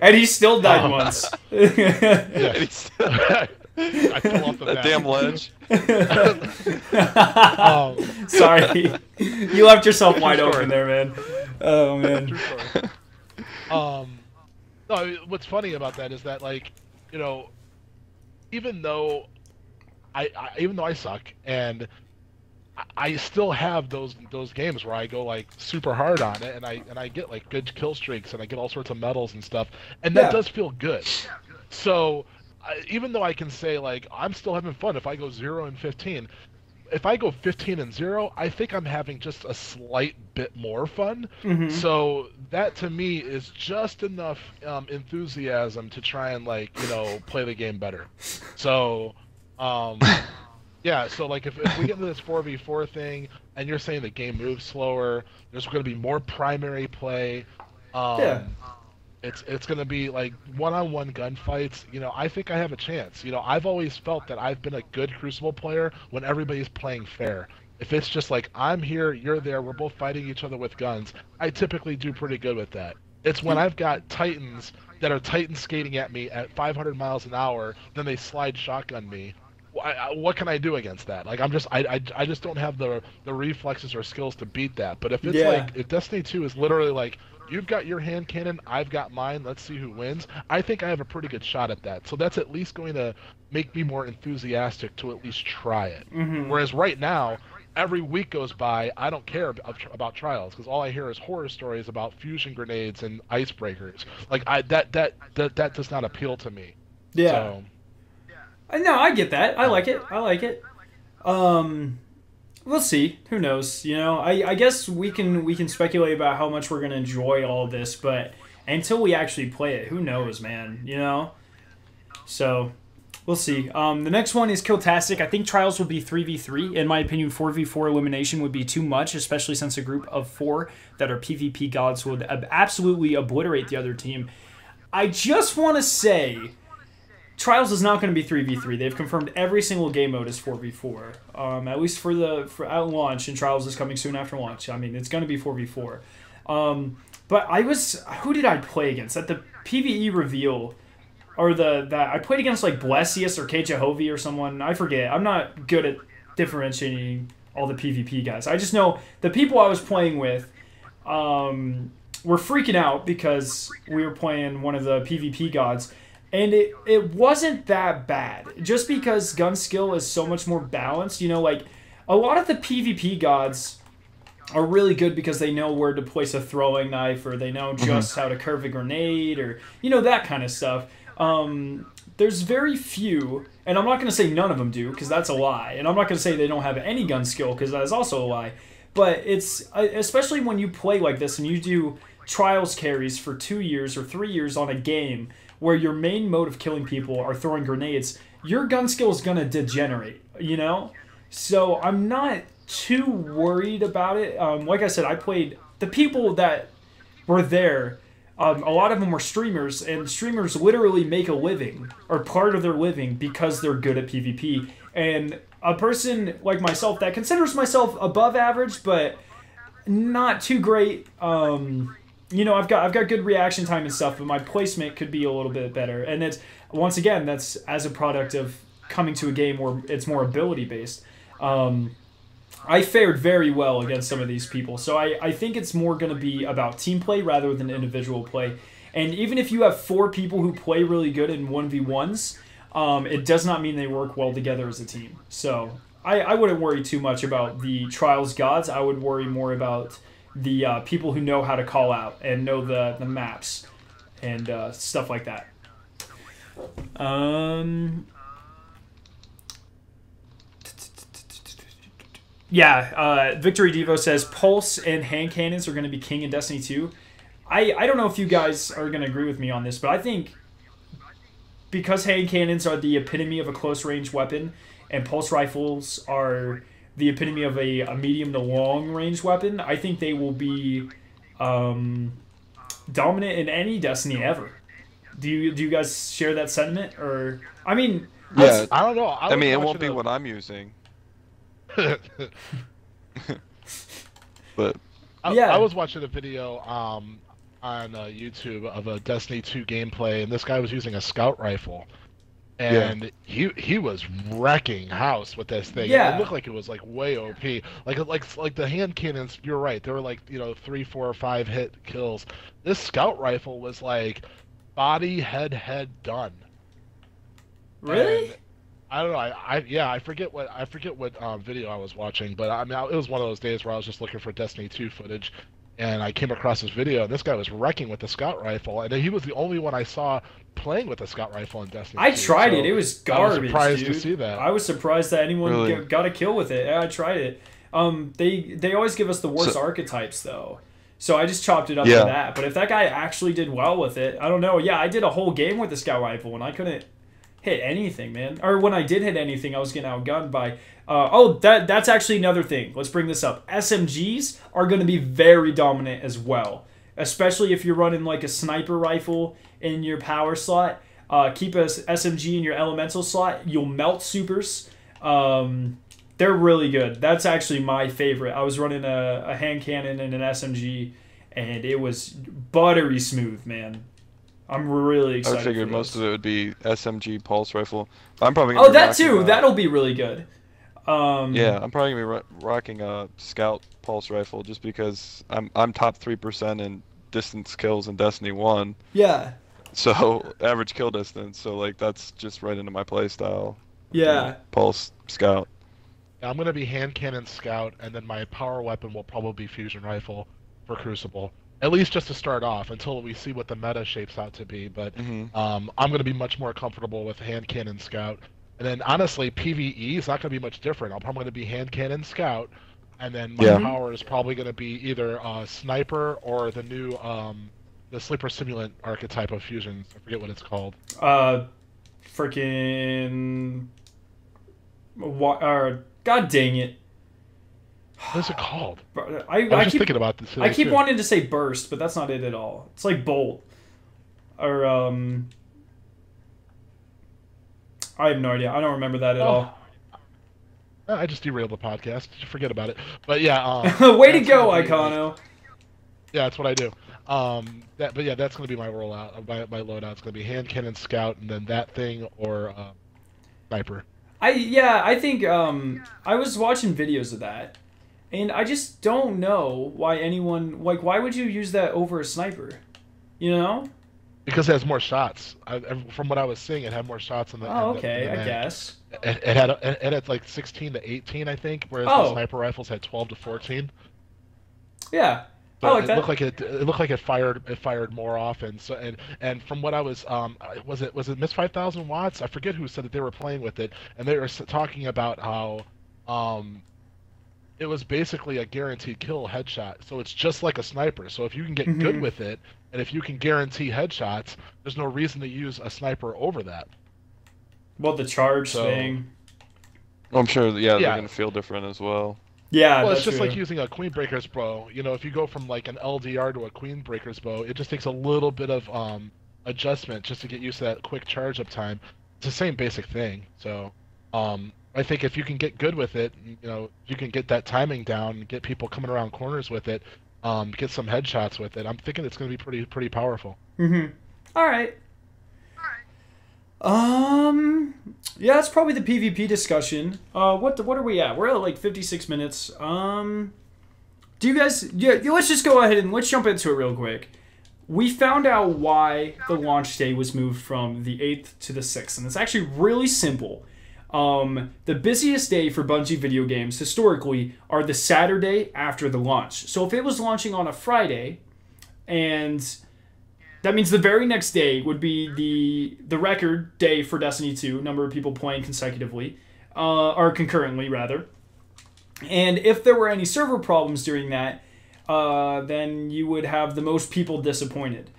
And he still died once. I fell off the that damn ledge. Sorry, you left yourself wide open there, man. Oh man. True story. No, what's funny about that is that even though I suck, and I still have those games where I go super hard on it, and I get good kill streaks, and I get all sorts of medals and stuff, and that does feel good. So even though I can say I'm still having fun if I go 0-15, if I go 15-0, I think I'm having just a slight bit more fun. So that to me is just enough enthusiasm to try and play the game better. So yeah, so if we get into this 4v4 thing and you're saying the game moves slower, there's going to be more primary play. It's going to be one-on-one gunfights. I think I have a chance. I've always felt that I've been a good Crucible player when everybody's playing fair. If it's just I'm here, you're there, we're both fighting each other with guns, I typically do pretty good with that. It's when I've got Titans that are Titan skating at me at 500 miles an hour, then they slide shotgun me. What can I do against that? I just don't have the reflexes or skills to beat that. But if it's if Destiny 2 is literally you've got your hand cannon, I've got mine, let's see who wins, I think I have a pretty good shot at that. So that's at least going to make me more enthusiastic to at least try it. Whereas right now, every week goes by, I don't care about trials, because all I hear is horror stories about fusion grenades and icebreakers. That does not appeal to me. Yeah. So, no, I get that. I like it. We'll see. Who knows? I guess we can speculate about how much we're gonna enjoy all of this, but until we actually play it, who knows, man? So we'll see. The next one is Killtastic. I think trials will be 3v3. In my opinion, 4v4 elimination would be too much, especially since a group of 4 that are PvP gods would absolutely obliterate the other team. I just want to say, Trials is not going to be 3v3. They've confirmed every single game mode is 4v4. At least for at launch, and Trials is coming soon after launch. I mean, it's going to be 4v4. But who did I play against at the PvE reveal? Or I played against like Blessius or KJehovah or someone. I forget. I'm not good at differentiating all the PvP guys. I just know the people I was playing with were freaking out because we were playing one of the PvP gods. And it wasn't that bad. Just because gun skill is so much more balanced. You know, like, a lot of the PvP gods are really good because they know where to place a throwing knife, or they know just how to curve a grenade, or, you know, that kind of stuff. There's very few, and I'm not going to say none of them do, because that's a lie. And I'm not going to say they don't have any gun skill, because that is also a lie. But it's, especially when you play like this and you do Trials carries for 2 years or 3 years on a game where your main mode of killing people are throwing grenades, your gun skill is going to degenerate, you know? So I'm not too worried about it. Like I said, I played... The people that were there, a lot of them were streamers, and streamers literally make a living, or part of their living, because they're good at PvP. And a person like myself that considers myself above average, but not too great... you know, I've got good reaction time and stuff, but my placement could be a little bit better. And it's, once again, that's as a product of coming to a game where it's more ability based. I fared very well against some of these people, so I think it's more going to be about team play rather than individual play. And even if you have 4 people who play really good in 1v1s, it does not mean they work well together as a team. So I wouldn't worry too much about the Trials gods. I would worry more about the people who know how to call out and know the maps and stuff like that. Yeah, Victory Devo says Pulse and hand cannons are going to be king in Destiny 2. I don't know if you guys are going to agree with me on this, but I think because hand cannons are the epitome of a close range weapon and pulse rifles are the epitome of a medium to long range weapon, I think they will be dominant in any Destiny ever. Do you guys share that sentiment? Or I mean, yeah, I don't know. I mean, it won't be what I'm using. But I was watching a video on YouTube of a Destiny 2 gameplay, and this guy was using a scout rifle. And he was wrecking house with this thing. Yeah. It looked like it was like way OP. Like the hand cannons, you're right. They were like, 3, 4, or 5 hit kills. This scout rifle was like body, head, done. really? And I don't know. I forget what video I was watching, but I mean it was one of those days where I was just looking for Destiny 2 footage, and I came across this video, and this guy was wrecking with the scout rifle, and he was the only one I saw playing with a scout rifle in Destiny 2. I tried it. It was garbage, I was surprised dude. to see that. I was surprised that anyone Really? got a kill with it. Yeah, I tried it. They always give us the worst archetypes, though. So I just chopped it up to that. But if that guy actually did well with it, I don't know. Yeah, I did a whole game with the scout rifle, and I couldn't hit anything, man. Or when I did hit anything, I was getting outgunned by... that's actually another thing. Let's bring this up. SMGs are going to be very dominant as well. Especially if you're running like a sniper rifle in your power slot. Keep a SMG in your elemental slot. You'll melt supers. They're really good. That's actually my favorite. I was running a hand cannon and an SMG, and it was buttery smooth, man. I'm really excited. I figured for most those. of it would be SMG pulse rifle. I'm probably gonna be that rocking too. That'll be really good. Yeah, I'm probably gonna be rocking a scout pulse rifle just because I'm top 3% in distance kills in Destiny 1. Yeah. So average kill distance. So like that's just right into my play style. Yeah. Pulse scout. I'm gonna be hand cannon scout, and then my power weapon will probably be fusion rifle for Crucible. At least just to start off, until we see what the meta shapes out to be. But I'm going to be much more comfortable with hand cannon scout. And then honestly, PvE is not going to be much different. I'm probably going to be hand cannon scout, and then my power is probably going to be either sniper or the new the sleeper simulant archetype of fusion. I forget what it's called. Freaking. God dang it. What is it called? I was just keep thinking about this today, I keep too. wanting to say burst, but that's not it at all. It's like bolt. or I have no idea. I don't remember that at all. I just derailed the podcast. Forget about it. But yeah, Way to that's go, gonna be, Icono. yeah, that's what I do. But yeah, that's gonna be my rollout. My loadout's gonna be hand cannon, scout, and then that thing or sniper. I think I was watching videos of that, and I just don't know why anyone like why would you use that over a sniper, you know? Because it has more shots. From what I was seeing, it had more shots in the. Oh, in the, okay, in the I mag. guess. It had like 16 to 18, I think, whereas Oh. the sniper rifles had 12 to 14. Yeah, So I like it that. looked like it looked like it fired more often. So and from what I was was it Miss 5,000 watts? I forget who said that they were playing with it, and they were talking about how it was basically a guaranteed kill headshot. So it's just like a sniper. So if you can get good Mhm. with it, and if you can guarantee headshots, there's no reason to use a sniper over that. Well, the charge So- thing. I'm sure, yeah, they're Yeah. gonna feel different as well. Yeah, Well, that's it's just true. like using a Queen Breaker's bow. You know, if you go from like an LDR to a Queen Breaker's bow, it just takes a little bit of adjustment just to get used to that quick charge up time. It's the same basic thing. So, I think if you can get good with it, you know, you can get that timing down, get people coming around corners with it, get some headshots with it. I'm thinking it's going to be pretty powerful. Mm-hmm. All right. Yeah, that's probably the PvP discussion. What are we at? We're at like 56 minutes. Do you guys? Yeah, let's just go ahead and let's jump into it real quick. We found out why the launch day was moved from the 8th to the 6th, and it's actually really simple. The busiest day for Bungie video games historically are the Saturday after the launch. So if it was launching on a Friday, and that means the very next day would be the record day for Destiny 2, number of people playing consecutively, or concurrently rather. And if there were any server problems during that, then you would have the most people disappointed.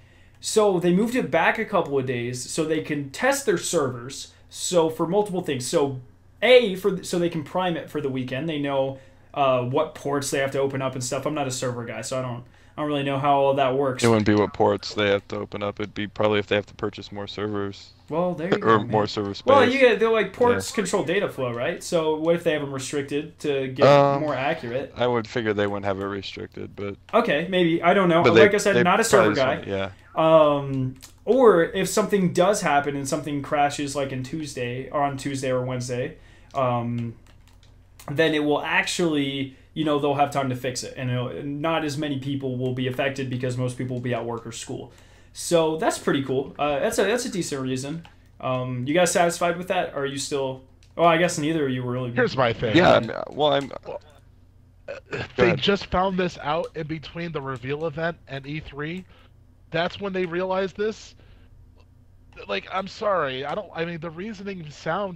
So they moved it back a couple of days so they can test their servers. So for multiple things. So so they can prime it for the weekend. They know what ports they have to open up and stuff. I'm not a server guy, so I don't really know how all that works. It wouldn't be what ports they have to open up. It'd be probably if they have to purchase more servers. Well, there you go, Or man. more server space. Well, they're like ports control data flow, right? So what if they have them restricted to get more accurate? I would figure they wouldn't have it restricted, but Okay, maybe. I don't know. But Like I said, they not a server probably guy. just want- yeah. Or if something does happen and something crashes like on Tuesday or Wednesday, then it will actually, they'll have time to fix it. And not as many people will be affected because most people will be at work or school. So that's pretty cool. That's a decent reason. You guys satisfied with that? Or are you still... Oh, I guess neither of you were really... Here's my thing. Yeah, I'm They ahead. just found this out in between the reveal event and E3. That's when they realized this. Like, I'm sorry, I mean, the reasoning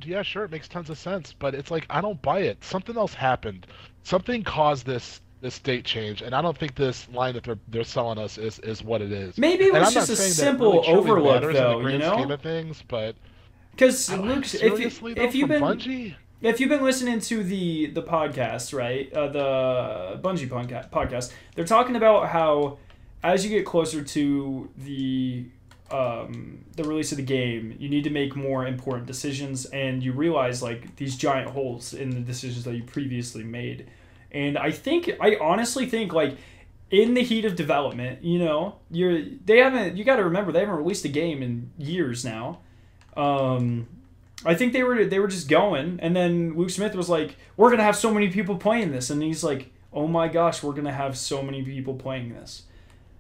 yeah, sure, it makes tons of sense, but it's like, I don't buy it. Something else happened. Something caused this date change, and I don't think this line that they're selling us is what it is. Maybe it And was I'm not just a saying that simple really truly overlook, matters in the though, grand scheme of things, but Because, Luke, seriously, if you've from been... Bungie? If you've been listening to the podcast, right, the Bungie podcast, they're talking about how as you get closer to the release of the game, you need to make more important decisions, and you realize like these giant holes in the decisions that you previously made. And I honestly think like in the heat of development, you got to remember they haven't released a game in years now. I think they were just going, and then Luke Smith was like, "We're gonna have so many people playing this," and he's like, "Oh my gosh, we're gonna have so many people playing this."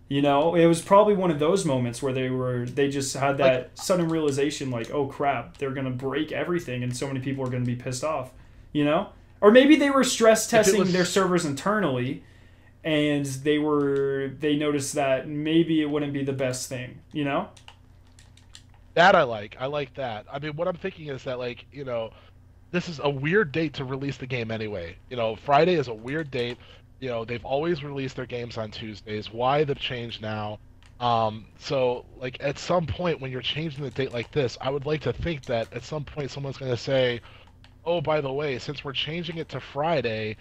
It was probably one of those moments where they just had that sudden realization, like, "Oh crap, they're gonna break everything, and so many people are gonna be pissed off," Or maybe they were stress testing their servers internally, and they noticed that maybe it wouldn't be the best thing, That I like that. I mean, what I'm thinking is that, like, this is a weird date to release the game anyway. Friday is a weird date. They've always released their games on Tuesdays. Why the change now? So, like, at some point when you're changing the date like this, I would like to think that at some point someone's going to say, oh, by the way, since we're changing it to Friday,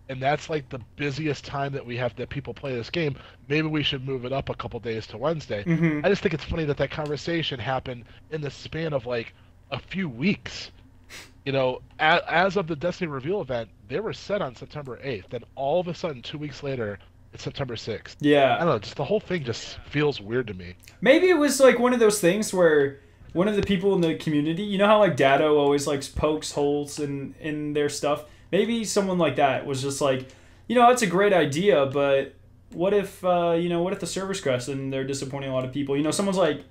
and that's like the busiest time that we have that people play this game. Maybe we should move it up a couple days to Wednesday. Mm-hmm. I just think it's funny that that conversation happened in the span of like a few weeks. As of the Destiny reveal event, they were set on September 8th. Then all of a sudden, 2 weeks later, it's September 6th. I Yeah. don't know, just the whole thing just feels weird to me. Maybe it was like one of those things where one of the people in the community, you know how like Dado always like pokes holes in their stuff. Maybe someone like that was just like, that's a great idea, but what if what if the servers crash and they're disappointing a lot of people? Someone's like,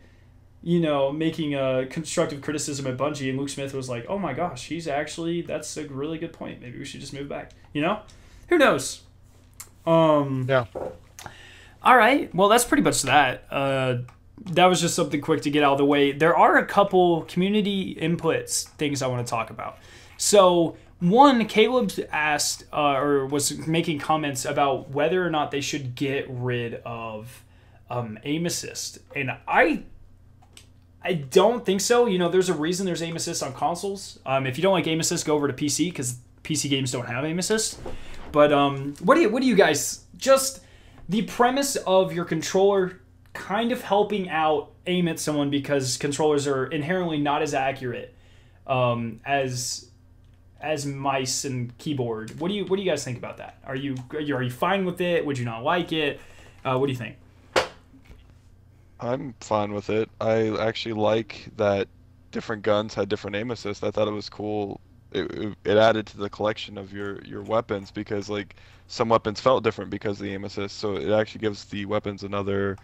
making a constructive criticism at Bungie, and Luke Smith was like, oh my gosh, that's a really good point. Maybe we should just move back. Who knows? Yeah. All right. Well, that's pretty much that. That was just something quick to get out of the way. There are a couple community inputs things I want to talk about. So, one, Caleb asked or was making comments about whether or not they should get rid of aim assist, and I don't think so. There's a reason there's aim assist on consoles. If you don't like aim assist, go over to PC because PC games don't have aim assist. But what do you guys, just the premise of your controller kind of helping out aim at someone because controllers are inherently not as accurate as mice and keyboard. What do you guys think about that? Are you fine with it? Would you not like it? What do you think? I'm fine with it. I actually like that different guns had different aim assist. I thought it was cool. It added to the collection of your weapons because like some weapons felt different because of the aim assist. So it actually gives the weapons another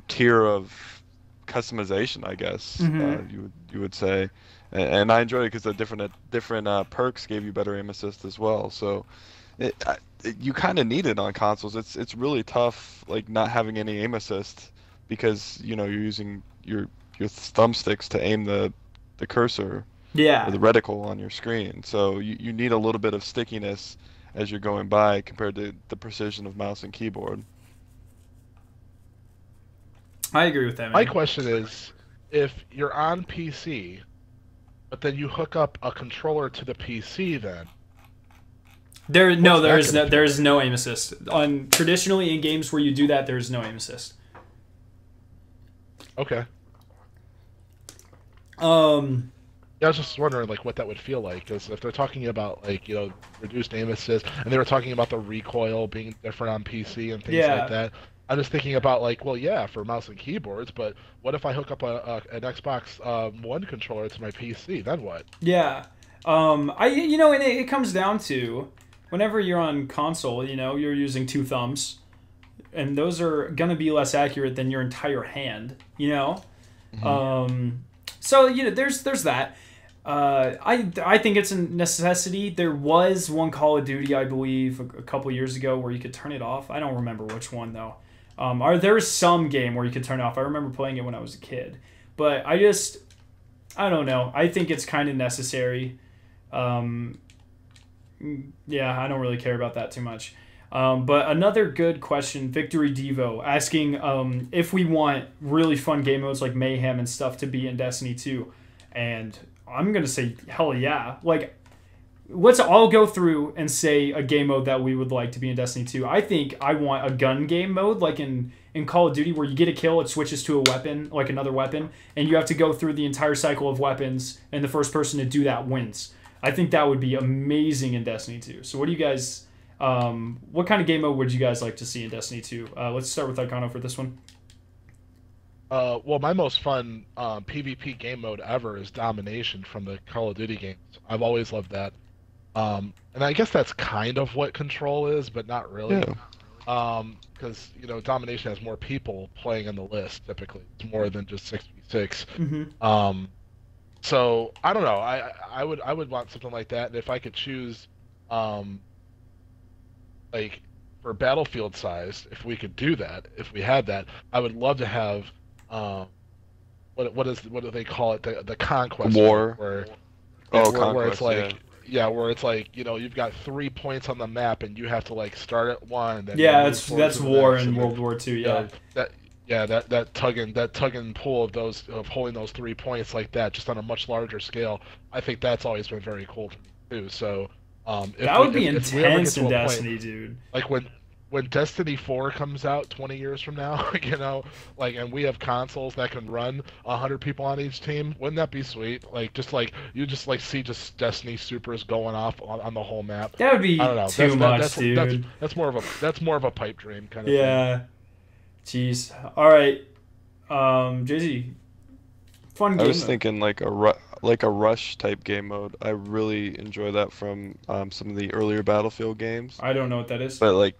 tier of customization, I guess. You would say, and I enjoyed it because the different perks gave you better aim assist as well. So you kind of need it on consoles. It's really tough like not having any aim assist because you're using your thumbsticks to aim the cursor. Yeah. Or the reticle on your screen. So you need a little bit of stickiness as you're going by compared to the precision of mouse and keyboard. I agree with that, man. My question is, if you're on PC, but then you hook up a controller to the PC, then there is no aim assist. Traditionally in games where you do that, there is no aim assist. Okay. Yeah, I was just wondering like what that would feel like, because if they're talking about like reduced aim assist, and they were talking about the recoil being different on PC and things like that, I'm just thinking about like, well, yeah, for mouse and keyboards, but what if I hook up an Xbox One controller to my PC? Then what? Yeah, and it comes down to whenever you're on console, you're using two thumbs, and those are gonna be less accurate than your entire hand. So there's that. I think it's a necessity. There was one Call of Duty, I believe, a couple years ago where you could turn it off. I don't remember which one though. There's some game where you could turn it off. I remember playing it when I was a kid, but I don't know. I think it's kind of necessary. Yeah, I don't really care about that too much. But another good question, Victory Devo, asking if we want really fun game modes like Mayhem and stuff to be in Destiny 2. And I'm going to say, hell yeah. Like, let's all go through and say a game mode that we would like to be in Destiny 2. I think I want a gun game mode, like in Call of Duty, where you get a kill, it switches to a weapon, like another weapon, and you have to go through the entire cycle of weapons, and the first person to do that wins. I think that would be amazing in Destiny 2. So what do you guys... what kind of game mode would you guys like to see in Destiny 2? Let's start with Icano for this one. Well, my most fun PvP game mode ever is Domination from the Call of Duty games. I've always loved that. And I guess that's kind of what Control is, but not really. Because, Domination has more people playing on the list, typically. It's more than just 6v6. Mm-hmm. So, I don't know. I would want something like that. And if I could choose... like for battlefield size, if we could do that, if we had that, I would love to have what do they call it, the conquest war where conquest, it's like where it's like you've got 3 points on the map and you have to like start at one. Then that's war in World War II. That tug and pull of holding those 3 points like that, just on a much larger scale. I think that's always been very cool to me too. So That would be if we ever get intense to in a point, Destiny, dude. like when Destiny 4 comes out 20 years from now, you know, like, and we have consoles that can run 100 people on each team, wouldn't that be sweet? Like, just like you just like see just Destiny supers going off on the whole map. That would be I don't know. too much, that's, dude. That's more of a pipe dream kind of thing. Yeah. Jeez. All right. Jay-Z. Fun game. I was though. thinking like a rush type game mode. I really enjoy that from some of the earlier Battlefield games. I don't know what that is. But like,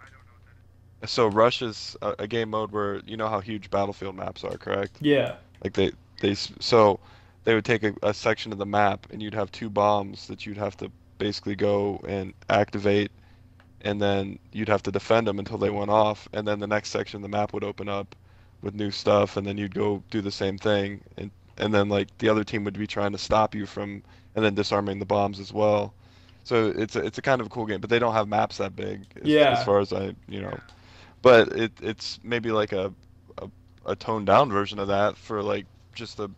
so rush is a game mode where you know how huge Battlefield maps are, correct? Yeah. Like so they would take a section of the map and you'd have two bombs that you'd have to basically go and activate, and then you'd have to defend them until they went off, and then the next section of the map would open up with new stuff, and then you'd go do the same thing, and then like the other team would be trying to stop you from, and then disarming the bombs as well. So it's a kind of a cool game, but they don't have maps that big as far as but it's maybe like a toned down version of that for like just the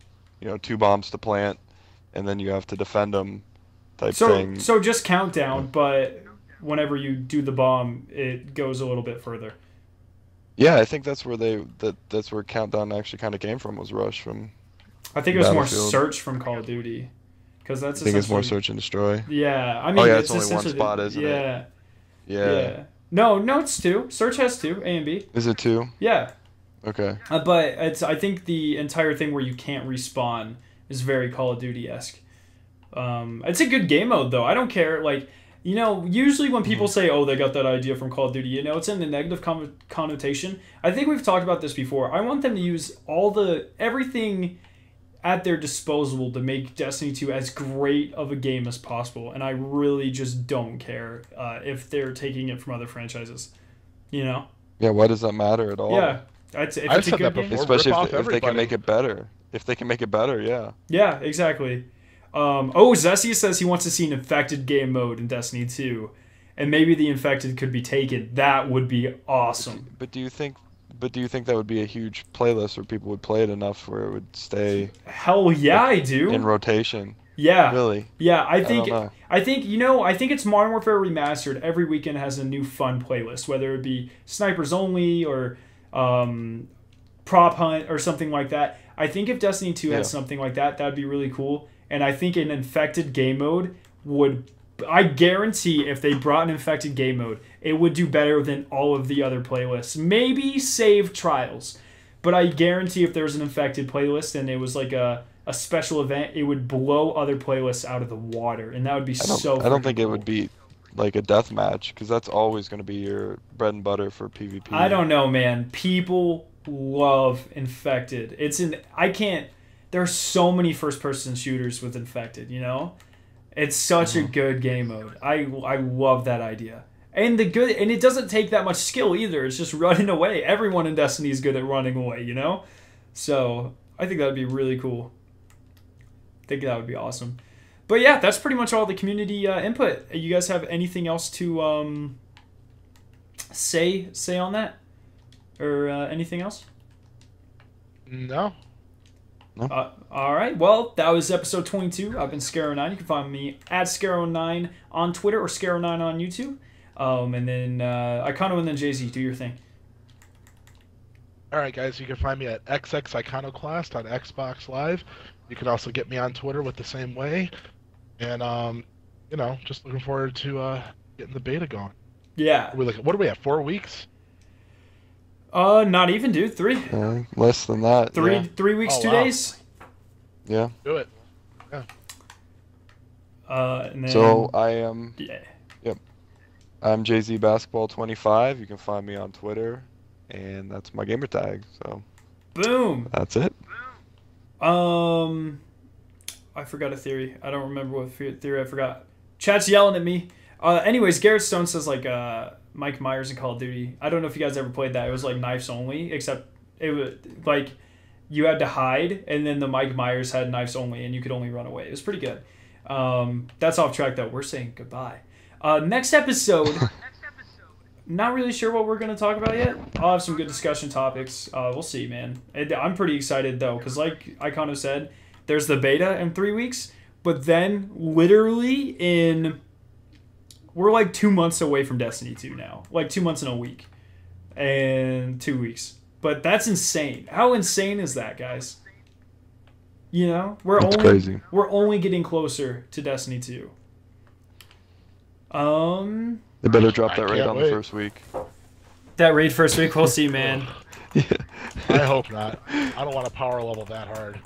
two bombs to plant, and then you have to defend them type thing. So just countdown, but whenever you do the bomb, it goes a little bit further. Yeah, I think that's where that's where Countdown actually kind of came from, was Rush from. I think it was more Battlefield. search from Call of Duty, because that's I think it's more essentially- search and destroy. Yeah, I mean, it's only one essentially- spot, isn't it? Yeah. Yeah. No, it's two. Search has two, A and B. Is it two? Yeah. Okay. But I think the entire thing where you can't respawn is very Call of Duty-esque. It's a good game mode, though. I don't care. Like, usually when people say, oh, they got that idea from Call of Duty, it's in a negative connotation. I think we've talked about this before. I want them to use everything at their disposal to make Destiny 2 as great of a game as possible. And I really just don't care if they're taking it from other franchises. Yeah, why does that matter at all? Yeah. If it's a good game. Especially Rip off if they can everybody. make it better. If they can make it better, yeah. Yeah, exactly. Zessie says he wants to see an infected game mode in Destiny 2, and maybe the infected could be taken. That would be awesome. But do you think that would be a huge playlist where people would play it enough where it would stay Hell yeah, I do. in rotation? Yeah. Really? Yeah, I don't know. I think it's Modern Warfare Remastered. Every weekend has a new fun playlist, whether it be snipers only or prop hunt or something like that. I think if Destiny 2 had something like that, that'd be really cool. And I think an infected game mode would... I guarantee if they brought an infected game mode, it would do better than all of the other playlists. Maybe save Trials. But I guarantee if there was an infected playlist and it was like a special event, it would blow other playlists out of the water. And that would be I don't think it would be like a death match, because that's always going to be your bread and butter for PvP. I don't know, man. People love infected. There are so many first-person shooters with infected, It's such a good game mode. I love that idea. And it doesn't take that much skill either. It's just running away. Everyone in Destiny is good at running away, So I think that would be really cool. I think that would be awesome. But yeah, that's pretty much all the community input. You guys have anything else to say on that? Or anything else? No. All right. Well, that was episode 22. I've been Scaro9. You can find me at Scaro9 on Twitter or Scaro9 on YouTube. And then Icono and then Jay-Z. Do your thing. All right, guys. You can find me at XXIconoclast on Xbox Live. You can also get me on Twitter with the same way. And, just looking forward to getting the beta going. Yeah. What are we at, 4 weeks? Not even, dude. 3. Less than that. 3 weeks, Oh, 2 wow. days. Yeah. Do it. Yeah. And then, So I am. Yeah. Yep. I'm JZ Basketball 25. You can find me on Twitter, and that's my gamer tag. So. Boom. That's it. I forgot a theory. I don't remember what theory I forgot. Chat's yelling at me. Anyways, Garrett Stone says Mike Myers in Call of Duty. I don't know if you guys ever played that. It was like knives only, except it was like you had to hide, and then the Mike Myers had knives only, and you could only run away. It was pretty good. That's off track though. We're saying goodbye. Next episode. Not really sure what we're going to talk about yet. I'll have some good discussion topics. We'll see, man. I'm pretty excited, though, because like Icono said, there's the beta in 3 weeks, but then literally in We're like 2 months away from Destiny 2 now. Like 2 months and a week. And 2 weeks. But that's insane. How insane is that, guys? You know? It's crazy. We're only getting closer to Destiny 2. They better drop that raid on the first week. That raid first week, we'll see, man. Yeah. I hope not. I don't want to power level that hard.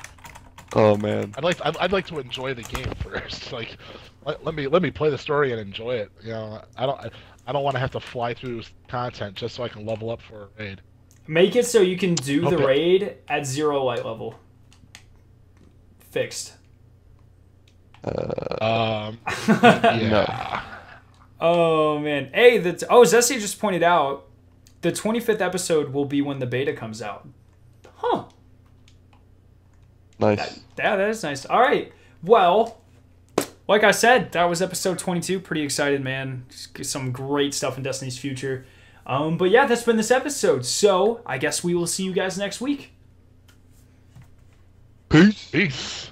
Oh man. I'd like to enjoy the game first. Like, let me play the story and enjoy it. You know, I don't want to have to fly through content just so I can level up for a raid. Make it so you can do the Okay. raid at 0 light level. Fixed. Yeah. No. Oh man. Hey, Zesty just pointed out the 25th episode will be when the beta comes out. Huh. Nice. Yeah, that is nice. All right. Well, like I said, that was episode 22. Pretty excited, man. Some great stuff in Destiny's future. But yeah, that's been this episode. So I guess we will see you guys next week. Peace. Peace.